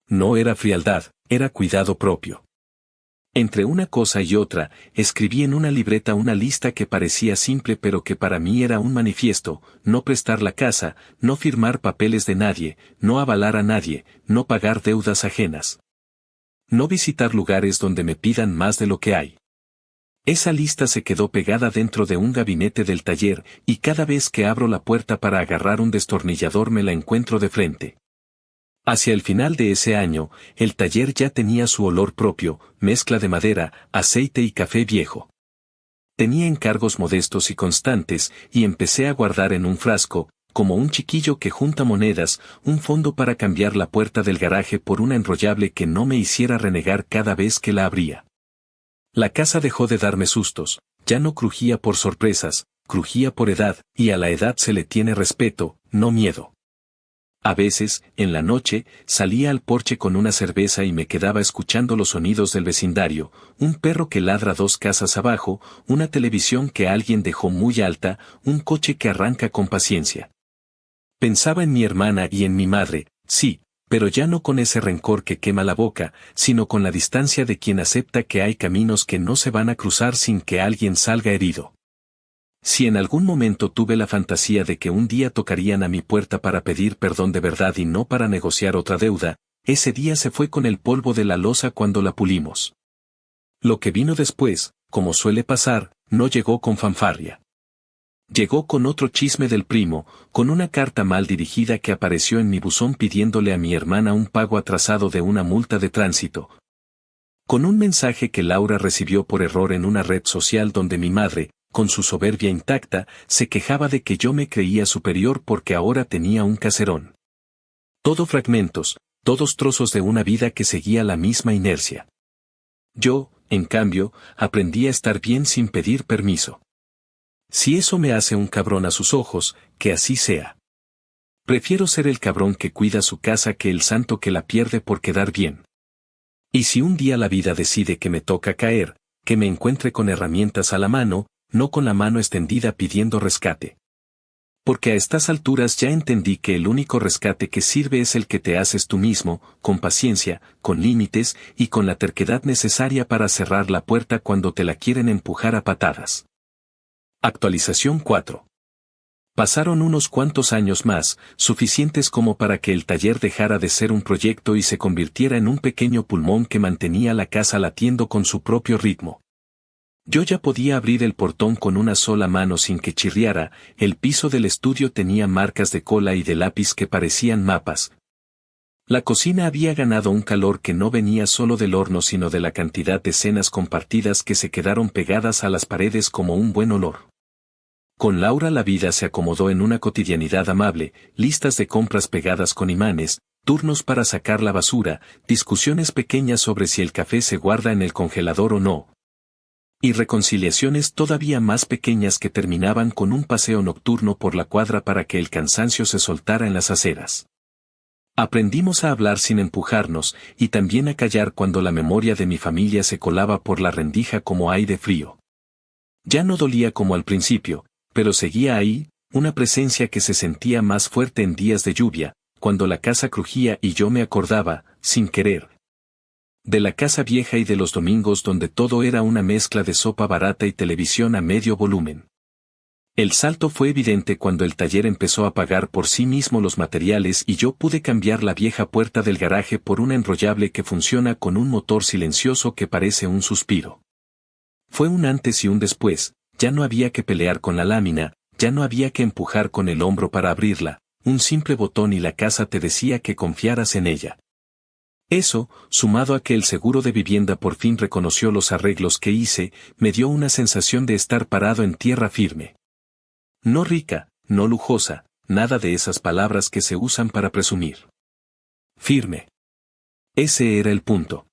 No era frialdad, era cuidado propio. Entre una cosa y otra, escribí en una libreta una lista que parecía simple pero que para mí era un manifiesto: no prestar la casa, no firmar papeles de nadie, no avalar a nadie, no pagar deudas ajenas. No visitar lugares donde me pidan más de lo que hay. Esa lista se quedó pegada dentro de un gabinete del taller, y cada vez que abro la puerta para agarrar un destornillador me la encuentro de frente. Hacia el final de ese año, el taller ya tenía su olor propio, mezcla de madera, aceite y café viejo. Tenía encargos modestos y constantes, y empecé a guardar en un frasco, como un chiquillo que junta monedas, un fondo para cambiar la puerta del garaje por una enrollable que no me hiciera renegar cada vez que la abría. La casa dejó de darme sustos, ya no crujía por sorpresas, crujía por edad, y a la edad se le tiene respeto, no miedo. A veces, en la noche, salía al porche con una cerveza y me quedaba escuchando los sonidos del vecindario: un perro que ladra 2 casas abajo, una televisión que alguien dejó muy alta, un coche que arranca con paciencia. Pensaba en mi hermana y en mi madre, sí, pero ya no con ese rencor que quema la boca, sino con la distancia de quien acepta que hay caminos que no se van a cruzar sin que alguien salga herido. Si en algún momento tuve la fantasía de que un día tocarían a mi puerta para pedir perdón de verdad y no para negociar otra deuda, ese día se fue con el polvo de la loza cuando la pulimos. Lo que vino después, como suele pasar, no llegó con fanfarria. Llegó con otro chisme del primo, con una carta mal dirigida que apareció en mi buzón pidiéndole a mi hermana un pago atrasado de una multa de tránsito. Con un mensaje que Laura recibió por error en una red social donde mi madre, con su soberbia intacta, se quejaba de que yo me creía superior porque ahora tenía un caserón. Todo fragmentos, todos trozos de una vida que seguía la misma inercia. Yo, en cambio, aprendí a estar bien sin pedir permiso. Si eso me hace un cabrón a sus ojos, que así sea. Prefiero ser el cabrón que cuida su casa que el santo que la pierde por quedar bien. Y si un día la vida decide que me toca caer, que me encuentre con herramientas a la mano, no con la mano extendida pidiendo rescate. Porque a estas alturas ya entendí que el único rescate que sirve es el que te haces tú mismo, con paciencia, con límites, y con la terquedad necesaria para cerrar la puerta cuando te la quieren empujar a patadas. Actualización 4. Pasaron unos cuantos años más, suficientes como para que el taller dejara de ser un proyecto y se convirtiera en un pequeño pulmón que mantenía la casa latiendo con su propio ritmo. Yo ya podía abrir el portón con una sola mano sin que chirriara, el piso del estudio tenía marcas de cola y de lápiz que parecían mapas. La cocina había ganado un calor que no venía solo del horno sino de la cantidad de cenas compartidas que se quedaron pegadas a las paredes como un buen olor. Con Laura la vida se acomodó en una cotidianidad amable: listas de compras pegadas con imanes, turnos para sacar la basura, discusiones pequeñas sobre si el café se guarda en el congelador o no. Y reconciliaciones todavía más pequeñas que terminaban con un paseo nocturno por la cuadra para que el cansancio se soltara en las aceras. Aprendimos a hablar sin empujarnos, y también a callar cuando la memoria de mi familia se colaba por la rendija como aire frío. Ya no dolía como al principio, pero seguía ahí, una presencia que se sentía más fuerte en días de lluvia, cuando la casa crujía y yo me acordaba, sin querer, de la casa vieja y de los domingos donde todo era una mezcla de sopa barata y televisión a medio volumen. El salto fue evidente cuando el taller empezó a pagar por sí mismo los materiales y yo pude cambiar la vieja puerta del garaje por una enrollable que funciona con un motor silencioso que parece un suspiro. Fue un antes y un después: ya no había que pelear con la lámina, ya no había que empujar con el hombro para abrirla, un simple botón y la casa te decía que confiaras en ella. Eso, sumado a que el seguro de vivienda por fin reconoció los arreglos que hice, me dio una sensación de estar parado en tierra firme. No rica, no lujosa, nada de esas palabras que se usan para presumir. Firme. Ese era el punto.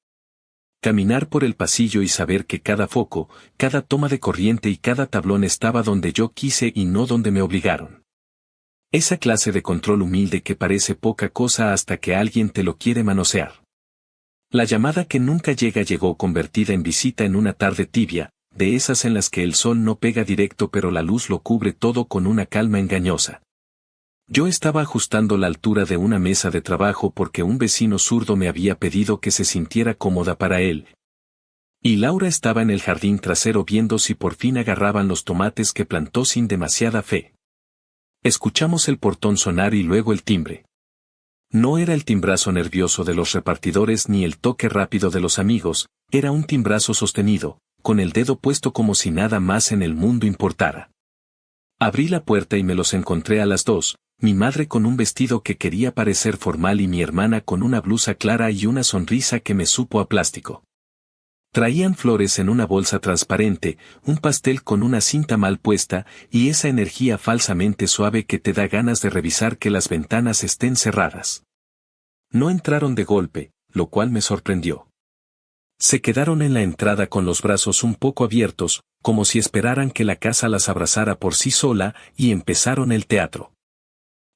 Caminar por el pasillo y saber que cada foco, cada toma de corriente y cada tablón estaba donde yo quise y no donde me obligaron. Esa clase de control humilde que parece poca cosa hasta que alguien te lo quiere manosear. La llamada que nunca llegó convertida en visita en una tarde tibia, de esas en las que el sol no pega directo pero la luz lo cubre todo con una calma engañosa. Yo estaba ajustando la altura de una mesa de trabajo porque un vecino zurdo me había pedido que se sintiera cómoda para él. Y Laura estaba en el jardín trasero viendo si por fin agarraban los tomates que plantó sin demasiada fe. Escuchamos el portón sonar y luego el timbre. No era el timbrazo nervioso de los repartidores ni el toque rápido de los amigos, era un timbrazo sostenido, con el dedo puesto como si nada más en el mundo importara. Abrí la puerta y me los encontré a las dos, mi madre con un vestido que quería parecer formal y mi hermana con una blusa clara y una sonrisa que me supo a plástico. Traían flores en una bolsa transparente, un pastel con una cinta mal puesta y esa energía falsamente suave que te da ganas de revisar que las ventanas estén cerradas. No entraron de golpe, lo cual me sorprendió. Se quedaron en la entrada con los brazos un poco abiertos, como si esperaran que la casa las abrazara por sí sola, y empezaron el teatro.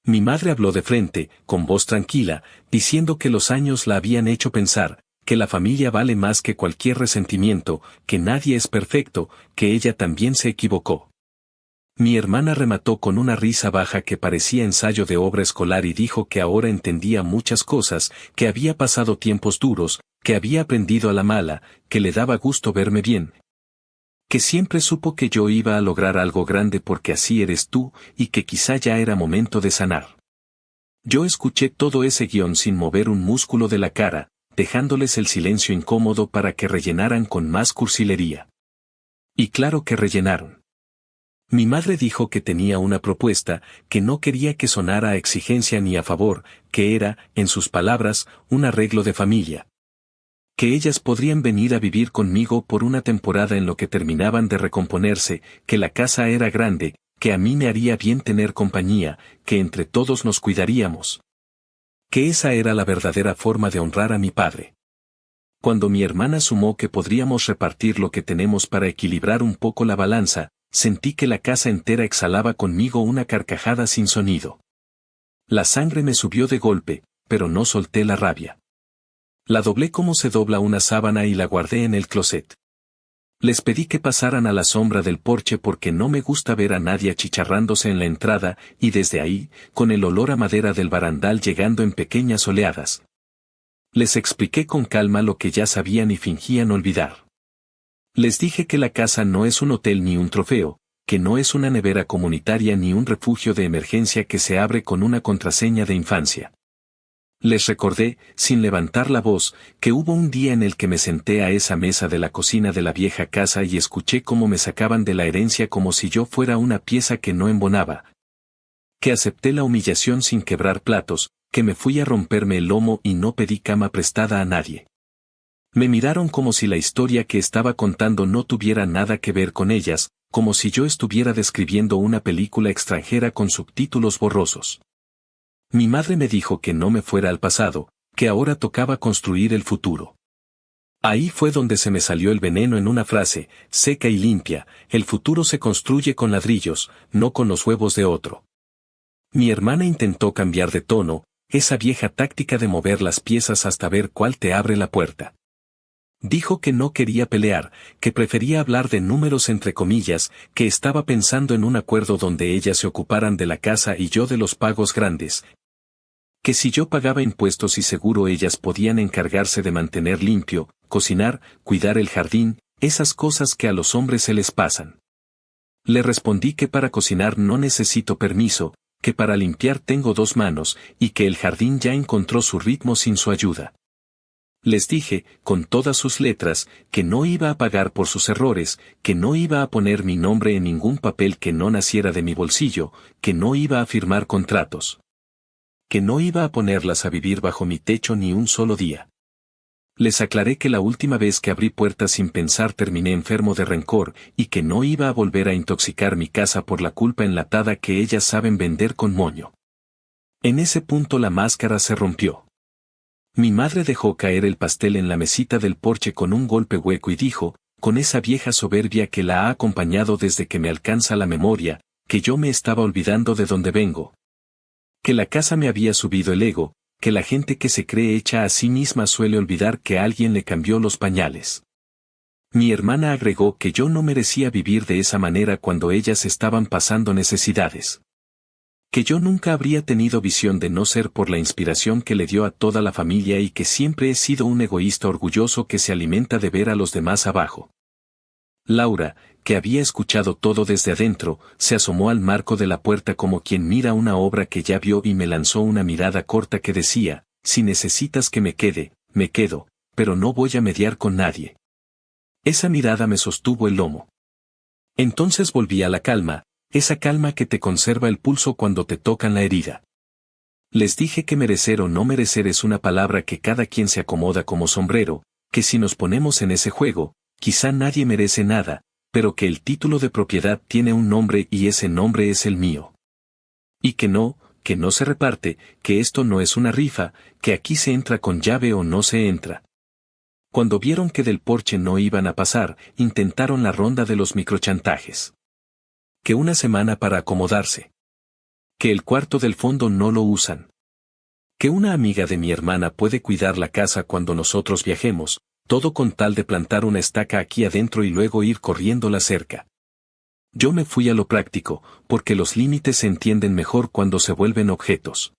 Mi madre habló de frente, con voz tranquila, diciendo que los años la habían hecho pensar, que la familia vale más que cualquier resentimiento, que nadie es perfecto, que ella también se equivocó. Mi hermana remató con una risa baja que parecía ensayo de obra escolar y dijo que ahora entendía muchas cosas, que había pasado tiempos duros, que había aprendido a la mala, que le daba gusto verme bien. Que siempre supo que yo iba a lograr algo grande porque así eres tú, y que quizá ya era momento de sanar. Yo escuché todo ese guión sin mover un músculo de la cara, dejándoles el silencio incómodo para que rellenaran con más cursilería. Y claro que rellenaron. Mi madre dijo que tenía una propuesta, que no quería que sonara a exigencia ni a favor, que era, en sus palabras, un arreglo de familia. Que ellas podrían venir a vivir conmigo por una temporada en lo que terminaban de recomponerse, que la casa era grande, que a mí me haría bien tener compañía, que entre todos nos cuidaríamos. Que esa era la verdadera forma de honrar a mi padre. Cuando mi hermana sumó que podríamos repartir lo que tenemos para equilibrar un poco la balanza, sentí que la casa entera exhalaba conmigo una carcajada sin sonido. La sangre me subió de golpe, pero no solté la rabia. La doblé como se dobla una sábana y la guardé en el closet. Les pedí que pasaran a la sombra del porche porque no me gusta ver a nadie achicharrándose en la entrada, y desde ahí, con el olor a madera del barandal llegando en pequeñas oleadas. Les expliqué con calma lo que ya sabían y fingían olvidar. Les dije que la casa no es un hotel ni un trofeo, que no es una nevera comunitaria ni un refugio de emergencia que se abre con una contraseña de infancia. Les recordé, sin levantar la voz, que hubo un día en el que me senté a esa mesa de la cocina de la vieja casa y escuché cómo me sacaban de la herencia como si yo fuera una pieza que no embonaba. Que acepté la humillación sin quebrar platos, que me fui a romperme el lomo y no pedí cama prestada a nadie. Me miraron como si la historia que estaba contando no tuviera nada que ver con ellas, como si yo estuviera describiendo una película extranjera con subtítulos borrosos. Mi madre me dijo que no me fuera al pasado, que ahora tocaba construir el futuro. Ahí fue donde se me salió el veneno en una frase, seca y limpia: el futuro se construye con ladrillos, no con los huevos de otro. Mi hermana intentó cambiar de tono, esa vieja táctica de mover las piezas hasta ver cuál te abre la puerta. Dijo que no quería pelear, que prefería hablar de números entre comillas, que estaba pensando en un acuerdo donde ellas se ocuparan de la casa y yo de los pagos grandes. Que si yo pagaba impuestos y seguro ellas podían encargarse de mantener limpio, cocinar, cuidar el jardín, esas cosas que a los hombres se les pasan. Le respondí que para cocinar no necesito permiso, que para limpiar tengo 2 manos, y que el jardín ya encontró su ritmo sin su ayuda. Les dije, con todas sus letras, que no iba a pagar por sus errores, que no iba a poner mi nombre en ningún papel que no naciera de mi bolsillo, que no iba a firmar contratos. Que no iba a ponerlas a vivir bajo mi techo ni un solo día. Les aclaré que la última vez que abrí puertas sin pensar terminé enfermo de rencor y que no iba a volver a intoxicar mi casa por la culpa enlatada que ellas saben vender con moño. En ese punto la máscara se rompió. Mi madre dejó caer el pastel en la mesita del porche con un golpe hueco y dijo, con esa vieja soberbia que la ha acompañado desde que me alcanza la memoria, que yo me estaba olvidando de dónde vengo. Que la casa me había subido el ego, que la gente que se cree hecha a sí misma suele olvidar que alguien le cambió los pañales. Mi hermana agregó que yo no merecía vivir de esa manera cuando ellas estaban pasando necesidades. Que yo nunca habría tenido visión de no ser por la inspiración que le dio a toda la familia y que siempre he sido un egoísta orgulloso que se alimenta de ver a los demás abajo. Laura, que había escuchado todo desde adentro, se asomó al marco de la puerta como quien mira una obra que ya vio y me lanzó una mirada corta que decía, si necesitas que me quede, me quedo, pero no voy a mediar con nadie. Esa mirada me sostuvo el lomo. Entonces volví a la calma, esa calma que te conserva el pulso cuando te tocan la herida. Les dije que merecer o no merecer es una palabra que cada quien se acomoda como sombrero, que si nos ponemos en ese juego, quizá nadie merece nada, pero que el título de propiedad tiene un nombre y ese nombre es el mío. Y que no se reparte, que esto no es una rifa, que aquí se entra con llave o no se entra. Cuando vieron que del porche no iban a pasar, intentaron la ronda de los microchantajes. Que una semana para acomodarse. Que el cuarto del fondo no lo usan. Que una amiga de mi hermana puede cuidar la casa cuando nosotros viajemos, todo con tal de plantar una estaca aquí adentro y luego ir corriendo la cerca. Yo me fui a lo práctico, porque los límites se entienden mejor cuando se vuelven objetos.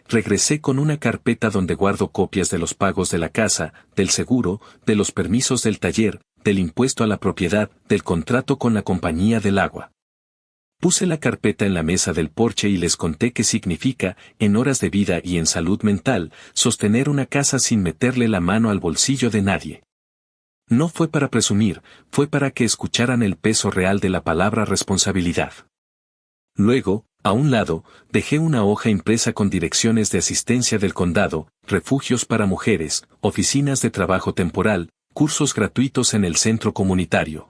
Regresé con una carpeta donde guardo copias de los pagos de la casa, del seguro, de los permisos del taller, del impuesto a la propiedad, del contrato con la compañía del agua. Puse la carpeta en la mesa del porche y les conté qué significa, en horas de vida y en salud mental, sostener una casa sin meterle la mano al bolsillo de nadie. No fue para presumir, fue para que escucharan el peso real de la palabra responsabilidad. Luego, a un lado, dejé una hoja impresa con direcciones de asistencia del condado, refugios para mujeres, oficinas de trabajo temporal, cursos gratuitos en el centro comunitario.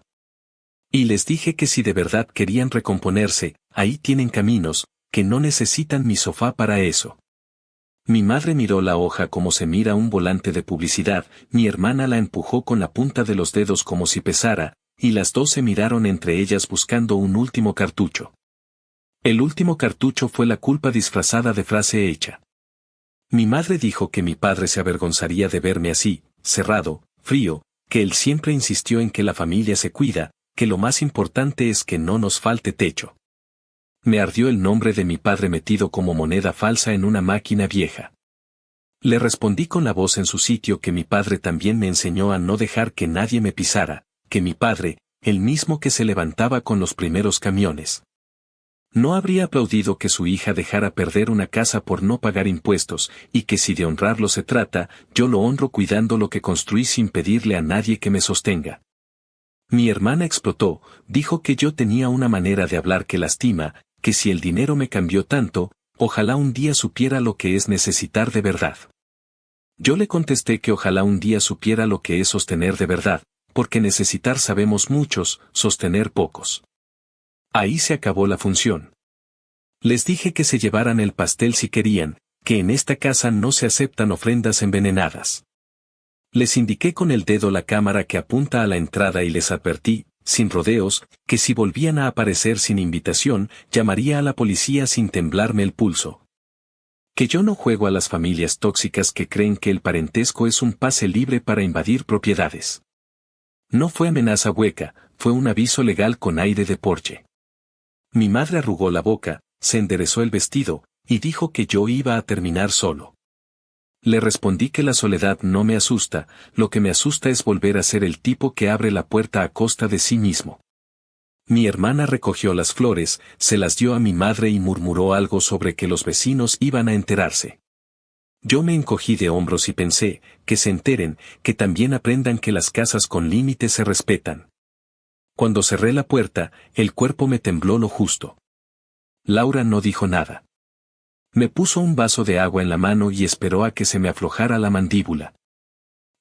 Y les dije que si de verdad querían recomponerse, ahí tienen caminos, que no necesitan mi sofá para eso. Mi madre miró la hoja como se mira un volante de publicidad, mi hermana la empujó con la punta de los dedos como si pesara, y las dos se miraron entre ellas buscando un último cartucho. El último cartucho fue la culpa disfrazada de frase hecha. Mi madre dijo que mi padre se avergonzaría de verme así, cerrado, frío, que él siempre insistió en que la familia se cuida, que lo más importante es que no nos falte techo. Me ardió el nombre de mi padre metido como moneda falsa en una máquina vieja. Le respondí con la voz en su sitio que mi padre también me enseñó a no dejar que nadie me pisara, que mi padre, el mismo que se levantaba con los primeros camiones, no habría aplaudido que su hija dejara perder una casa por no pagar impuestos, y que si de honrarlo se trata, yo lo honro cuidando lo que construí sin pedirle a nadie que me sostenga. Mi hermana explotó, dijo que yo tenía una manera de hablar que lastima, que si el dinero me cambió tanto, ojalá un día supiera lo que es necesitar de verdad. Yo le contesté que ojalá un día supiera lo que es sostener de verdad, porque necesitar sabemos muchos, sostener pocos. Ahí se acabó la función. Les dije que se llevaran el pastel si querían, que en esta casa no se aceptan ofrendas envenenadas. Les indiqué con el dedo la cámara que apunta a la entrada y les advertí, sin rodeos, que si volvían a aparecer sin invitación, llamaría a la policía sin temblarme el pulso. Que yo no juego a las familias tóxicas que creen que el parentesco es un pase libre para invadir propiedades. No fue amenaza hueca, fue un aviso legal con aire de porche. Mi madre arrugó la boca, se enderezó el vestido, y dijo que yo iba a terminar solo. Le respondí que la soledad no me asusta, lo que me asusta es volver a ser el tipo que abre la puerta a costa de sí mismo. Mi hermana recogió las flores, se las dio a mi madre y murmuró algo sobre que los vecinos iban a enterarse. Yo me encogí de hombros y pensé, que se enteren, que también aprendan que las casas con límites se respetan. Cuando cerré la puerta, el cuerpo me tembló lo justo. Laura no dijo nada. Me puso un vaso de agua en la mano y esperó a que se me aflojara la mandíbula.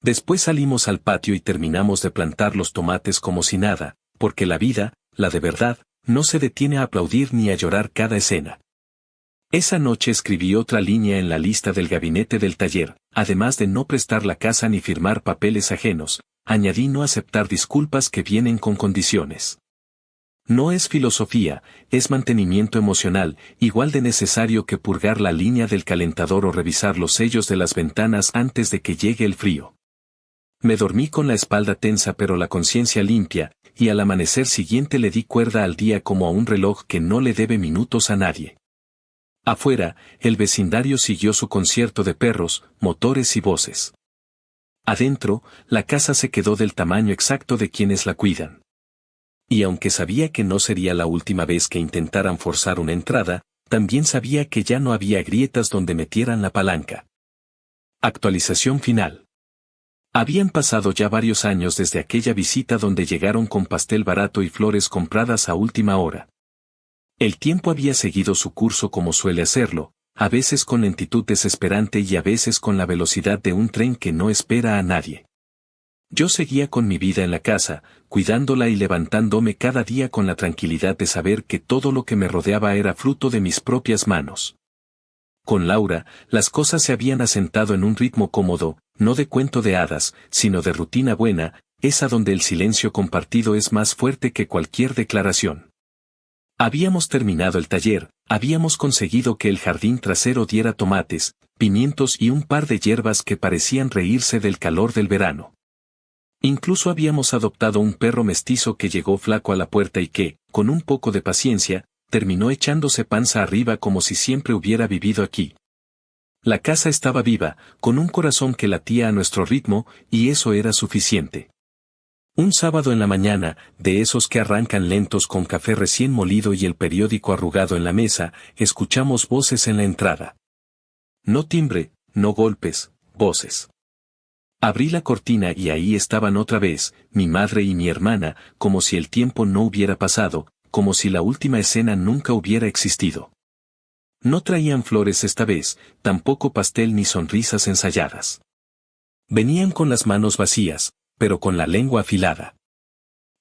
Después salimos al patio y terminamos de plantar los tomates como si nada, porque la vida, la de verdad, no se detiene a aplaudir ni a llorar cada escena. Esa noche escribí otra línea en la lista del gabinete del taller, además de no prestar la casa ni firmar papeles ajenos, añadí no aceptar disculpas que vienen con condiciones. No es filosofía, es mantenimiento emocional, igual de necesario que purgar la línea del calentador o revisar los sellos de las ventanas antes de que llegue el frío. Me dormí con la espalda tensa pero la conciencia limpia, y al amanecer siguiente le di cuerda al día como a un reloj que no le debe minutos a nadie. Afuera, el vecindario siguió su concierto de perros, motores y voces. Adentro, la casa se quedó del tamaño exacto de quienes la cuidan. Y aunque sabía que no sería la última vez que intentaran forzar una entrada, también sabía que ya no había grietas donde metieran la palanca. Actualización final. Habían pasado ya varios años desde aquella visita donde llegaron con pastel barato y flores compradas a última hora. El tiempo había seguido su curso como suele hacerlo, a veces con lentitud desesperante y a veces con la velocidad de un tren que no espera a nadie. Yo seguía con mi vida en la casa, cuidándola y levantándome cada día con la tranquilidad de saber que todo lo que me rodeaba era fruto de mis propias manos. Con Laura, las cosas se habían asentado en un ritmo cómodo, no de cuento de hadas, sino de rutina buena, esa donde el silencio compartido es más fuerte que cualquier declaración. Habíamos terminado el taller, habíamos conseguido que el jardín trasero diera tomates, pimientos y un par de hierbas que parecían reírse del calor del verano. Incluso habíamos adoptado un perro mestizo que llegó flaco a la puerta y que, con un poco de paciencia, terminó echándose panza arriba como si siempre hubiera vivido aquí. La casa estaba viva, con un corazón que latía a nuestro ritmo, y eso era suficiente. Un sábado en la mañana, de esos que arrancan lentos con café recién molido y el periódico arrugado en la mesa, escuchamos voces en la entrada. No timbre, no golpes, voces. Abrí la cortina y ahí estaban otra vez, mi madre y mi hermana, como si el tiempo no hubiera pasado, como si la última escena nunca hubiera existido. No traían flores esta vez, tampoco pastel ni sonrisas ensayadas. Venían con las manos vacías, pero con la lengua afilada.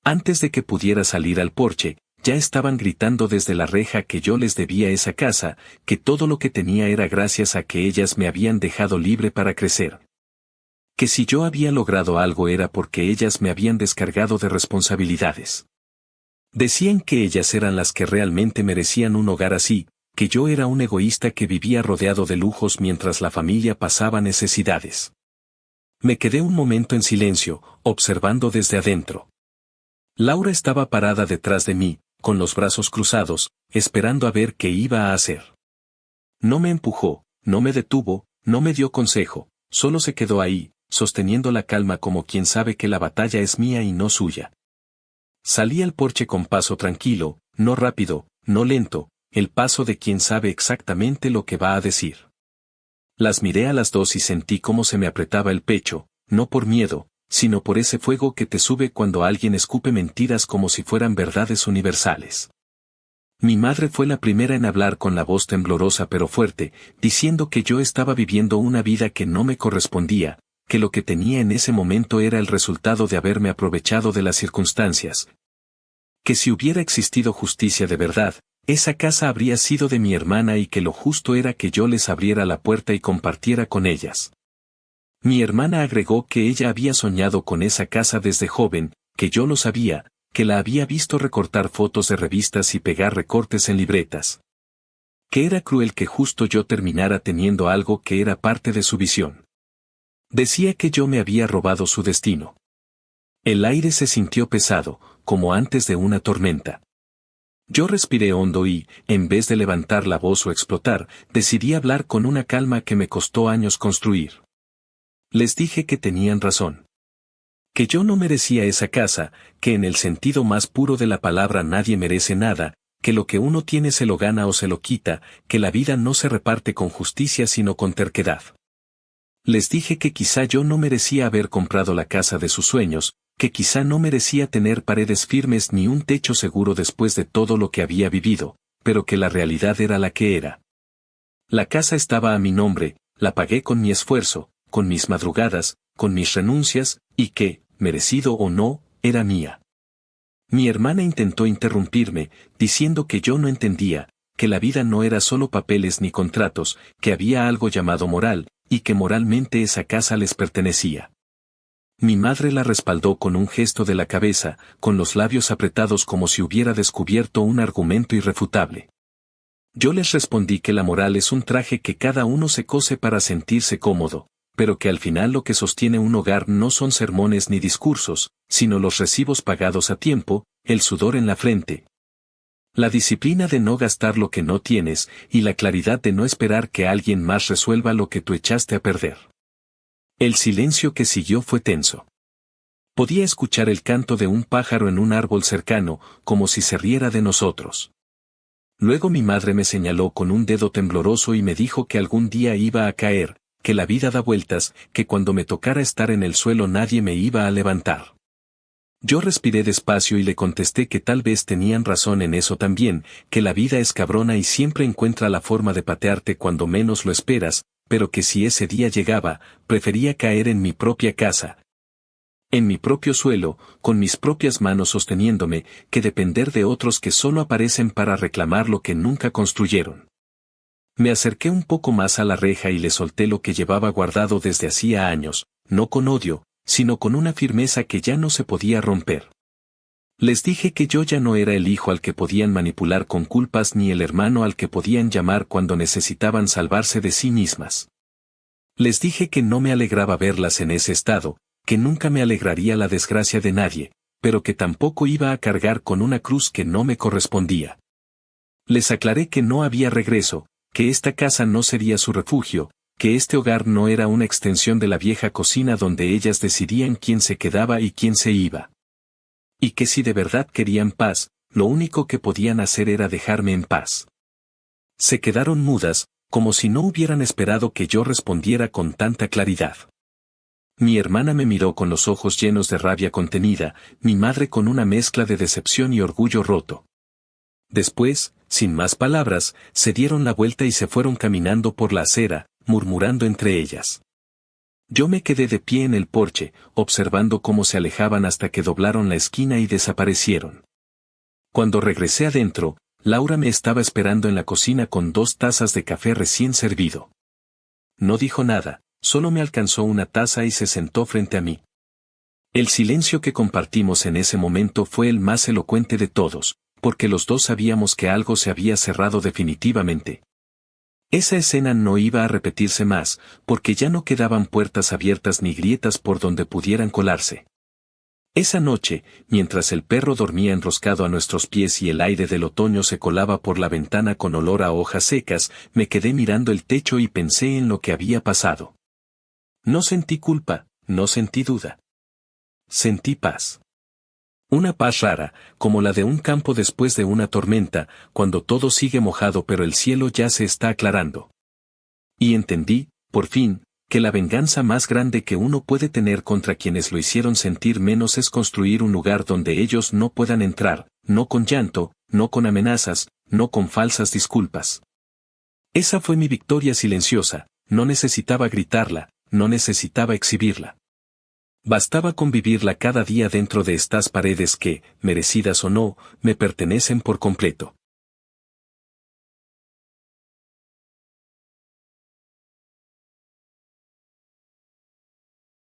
Antes de que pudiera salir al porche, ya estaban gritando desde la reja que yo les debía esa casa, que todo lo que tenía era gracias a que ellas me habían dejado libre para crecer. Que si yo había logrado algo era porque ellas me habían descargado de responsabilidades. Decían que ellas eran las que realmente merecían un hogar así, que yo era un egoísta que vivía rodeado de lujos mientras la familia pasaba necesidades. Me quedé un momento en silencio, observando desde adentro. Laura estaba parada detrás de mí, con los brazos cruzados, esperando a ver qué iba a hacer. No me empujó, no me detuvo, no me dio consejo, solo se quedó ahí, sosteniendo la calma como quien sabe que la batalla es mía y no suya. Salí al porche con paso tranquilo, no rápido, no lento, el paso de quien sabe exactamente lo que va a decir. Las miré a las dos y sentí cómo se me apretaba el pecho, no por miedo, sino por ese fuego que te sube cuando alguien escupe mentiras como si fueran verdades universales. Mi madre fue la primera en hablar con la voz temblorosa pero fuerte, diciendo que yo estaba viviendo una vida que no me correspondía, que lo que tenía en ese momento era el resultado de haberme aprovechado de las circunstancias. Que si hubiera existido justicia de verdad, esa casa habría sido de mi hermana y que lo justo era que yo les abriera la puerta y compartiera con ellas. Mi hermana agregó que ella había soñado con esa casa desde joven, que yo lo sabía, que la había visto recortar fotos de revistas y pegar recortes en libretas. Que era cruel que justo yo terminara teniendo algo que era parte de su visión. Decía que yo me había robado su destino. El aire se sintió pesado, como antes de una tormenta. Yo respiré hondo y, en vez de levantar la voz o explotar, decidí hablar con una calma que me costó años construir. Les dije que tenían razón. Que yo no merecía esa casa, que en el sentido más puro de la palabra nadie merece nada, que lo que uno tiene se lo gana o se lo quita, que la vida no se reparte con justicia sino con terquedad. Les dije que quizá yo no merecía haber comprado la casa de sus sueños, que quizá no merecía tener paredes firmes ni un techo seguro después de todo lo que había vivido, pero que la realidad era la que era. La casa estaba a mi nombre, la pagué con mi esfuerzo, con mis madrugadas, con mis renuncias, y que, merecido o no, era mía. Mi hermana intentó interrumpirme, diciendo que yo no entendía, que la vida no era solo papeles ni contratos, que había algo llamado moral, y que moralmente esa casa les pertenecía. Mi madre la respaldó con un gesto de la cabeza, con los labios apretados como si hubiera descubierto un argumento irrefutable. Yo les respondí que la moral es un traje que cada uno se cose para sentirse cómodo, pero que al final lo que sostiene un hogar no son sermones ni discursos, sino los recibos pagados a tiempo, el sudor en la frente, la disciplina de no gastar lo que no tienes, y la claridad de no esperar que alguien más resuelva lo que tú echaste a perder. El silencio que siguió fue tenso. Podía escuchar el canto de un pájaro en un árbol cercano, como si se riera de nosotros. Luego mi madre me señaló con un dedo tembloroso y me dijo que algún día iba a caer, que la vida da vueltas, que cuando me tocara estar en el suelo nadie me iba a levantar. Yo respiré despacio y le contesté que tal vez tenían razón en eso también, que la vida es cabrona y siempre encuentra la forma de patearte cuando menos lo esperas, pero que si ese día llegaba, prefería caer en mi propia casa, en mi propio suelo, con mis propias manos sosteniéndome, que depender de otros que solo aparecen para reclamar lo que nunca construyeron. Me acerqué un poco más a la reja y le solté lo que llevaba guardado desde hacía años, no con odio, sino con una firmeza que ya no se podía romper. Les dije que yo ya no era el hijo al que podían manipular con culpas ni el hermano al que podían llamar cuando necesitaban salvarse de sí mismas. Les dije que no me alegraba verlas en ese estado, que nunca me alegraría la desgracia de nadie, pero que tampoco iba a cargar con una cruz que no me correspondía. Les aclaré que no había regreso, que esta casa no sería su refugio, que este hogar no era una extensión de la vieja cocina donde ellas decidían quién se quedaba y quién se iba. Y que si de verdad querían paz, lo único que podían hacer era dejarme en paz. Se quedaron mudas, como si no hubieran esperado que yo respondiera con tanta claridad. Mi hermana me miró con los ojos llenos de rabia contenida, mi madre con una mezcla de decepción y orgullo roto. Después, sin más palabras, se dieron la vuelta y se fueron caminando por la acera, murmurando entre ellas. Yo me quedé de pie en el porche, observando cómo se alejaban hasta que doblaron la esquina y desaparecieron. Cuando regresé adentro, Laura me estaba esperando en la cocina con 2 tazas de café recién servido. No dijo nada, solo me alcanzó una taza y se sentó frente a mí. El silencio que compartimos en ese momento fue el más elocuente de todos, porque los dos sabíamos que algo se había cerrado definitivamente. Esa escena no iba a repetirse más, porque ya no quedaban puertas abiertas ni grietas por donde pudieran colarse. Esa noche, mientras el perro dormía enroscado a nuestros pies y el aire del otoño se colaba por la ventana con olor a hojas secas, me quedé mirando el techo y pensé en lo que había pasado. No sentí culpa, no sentí duda. Sentí paz. Una paz rara, como la de un campo después de una tormenta, cuando todo sigue mojado pero el cielo ya se está aclarando. Y entendí, por fin, que la venganza más grande que uno puede tener contra quienes lo hicieron sentir menos es construir un lugar donde ellos no puedan entrar, no con llanto, no con amenazas, no con falsas disculpas. Esa fue mi victoria silenciosa, no necesitaba gritarla, no necesitaba exhibirla. Bastaba con vivirla cada día dentro de estas paredes que, merecidas o no, me pertenecen por completo.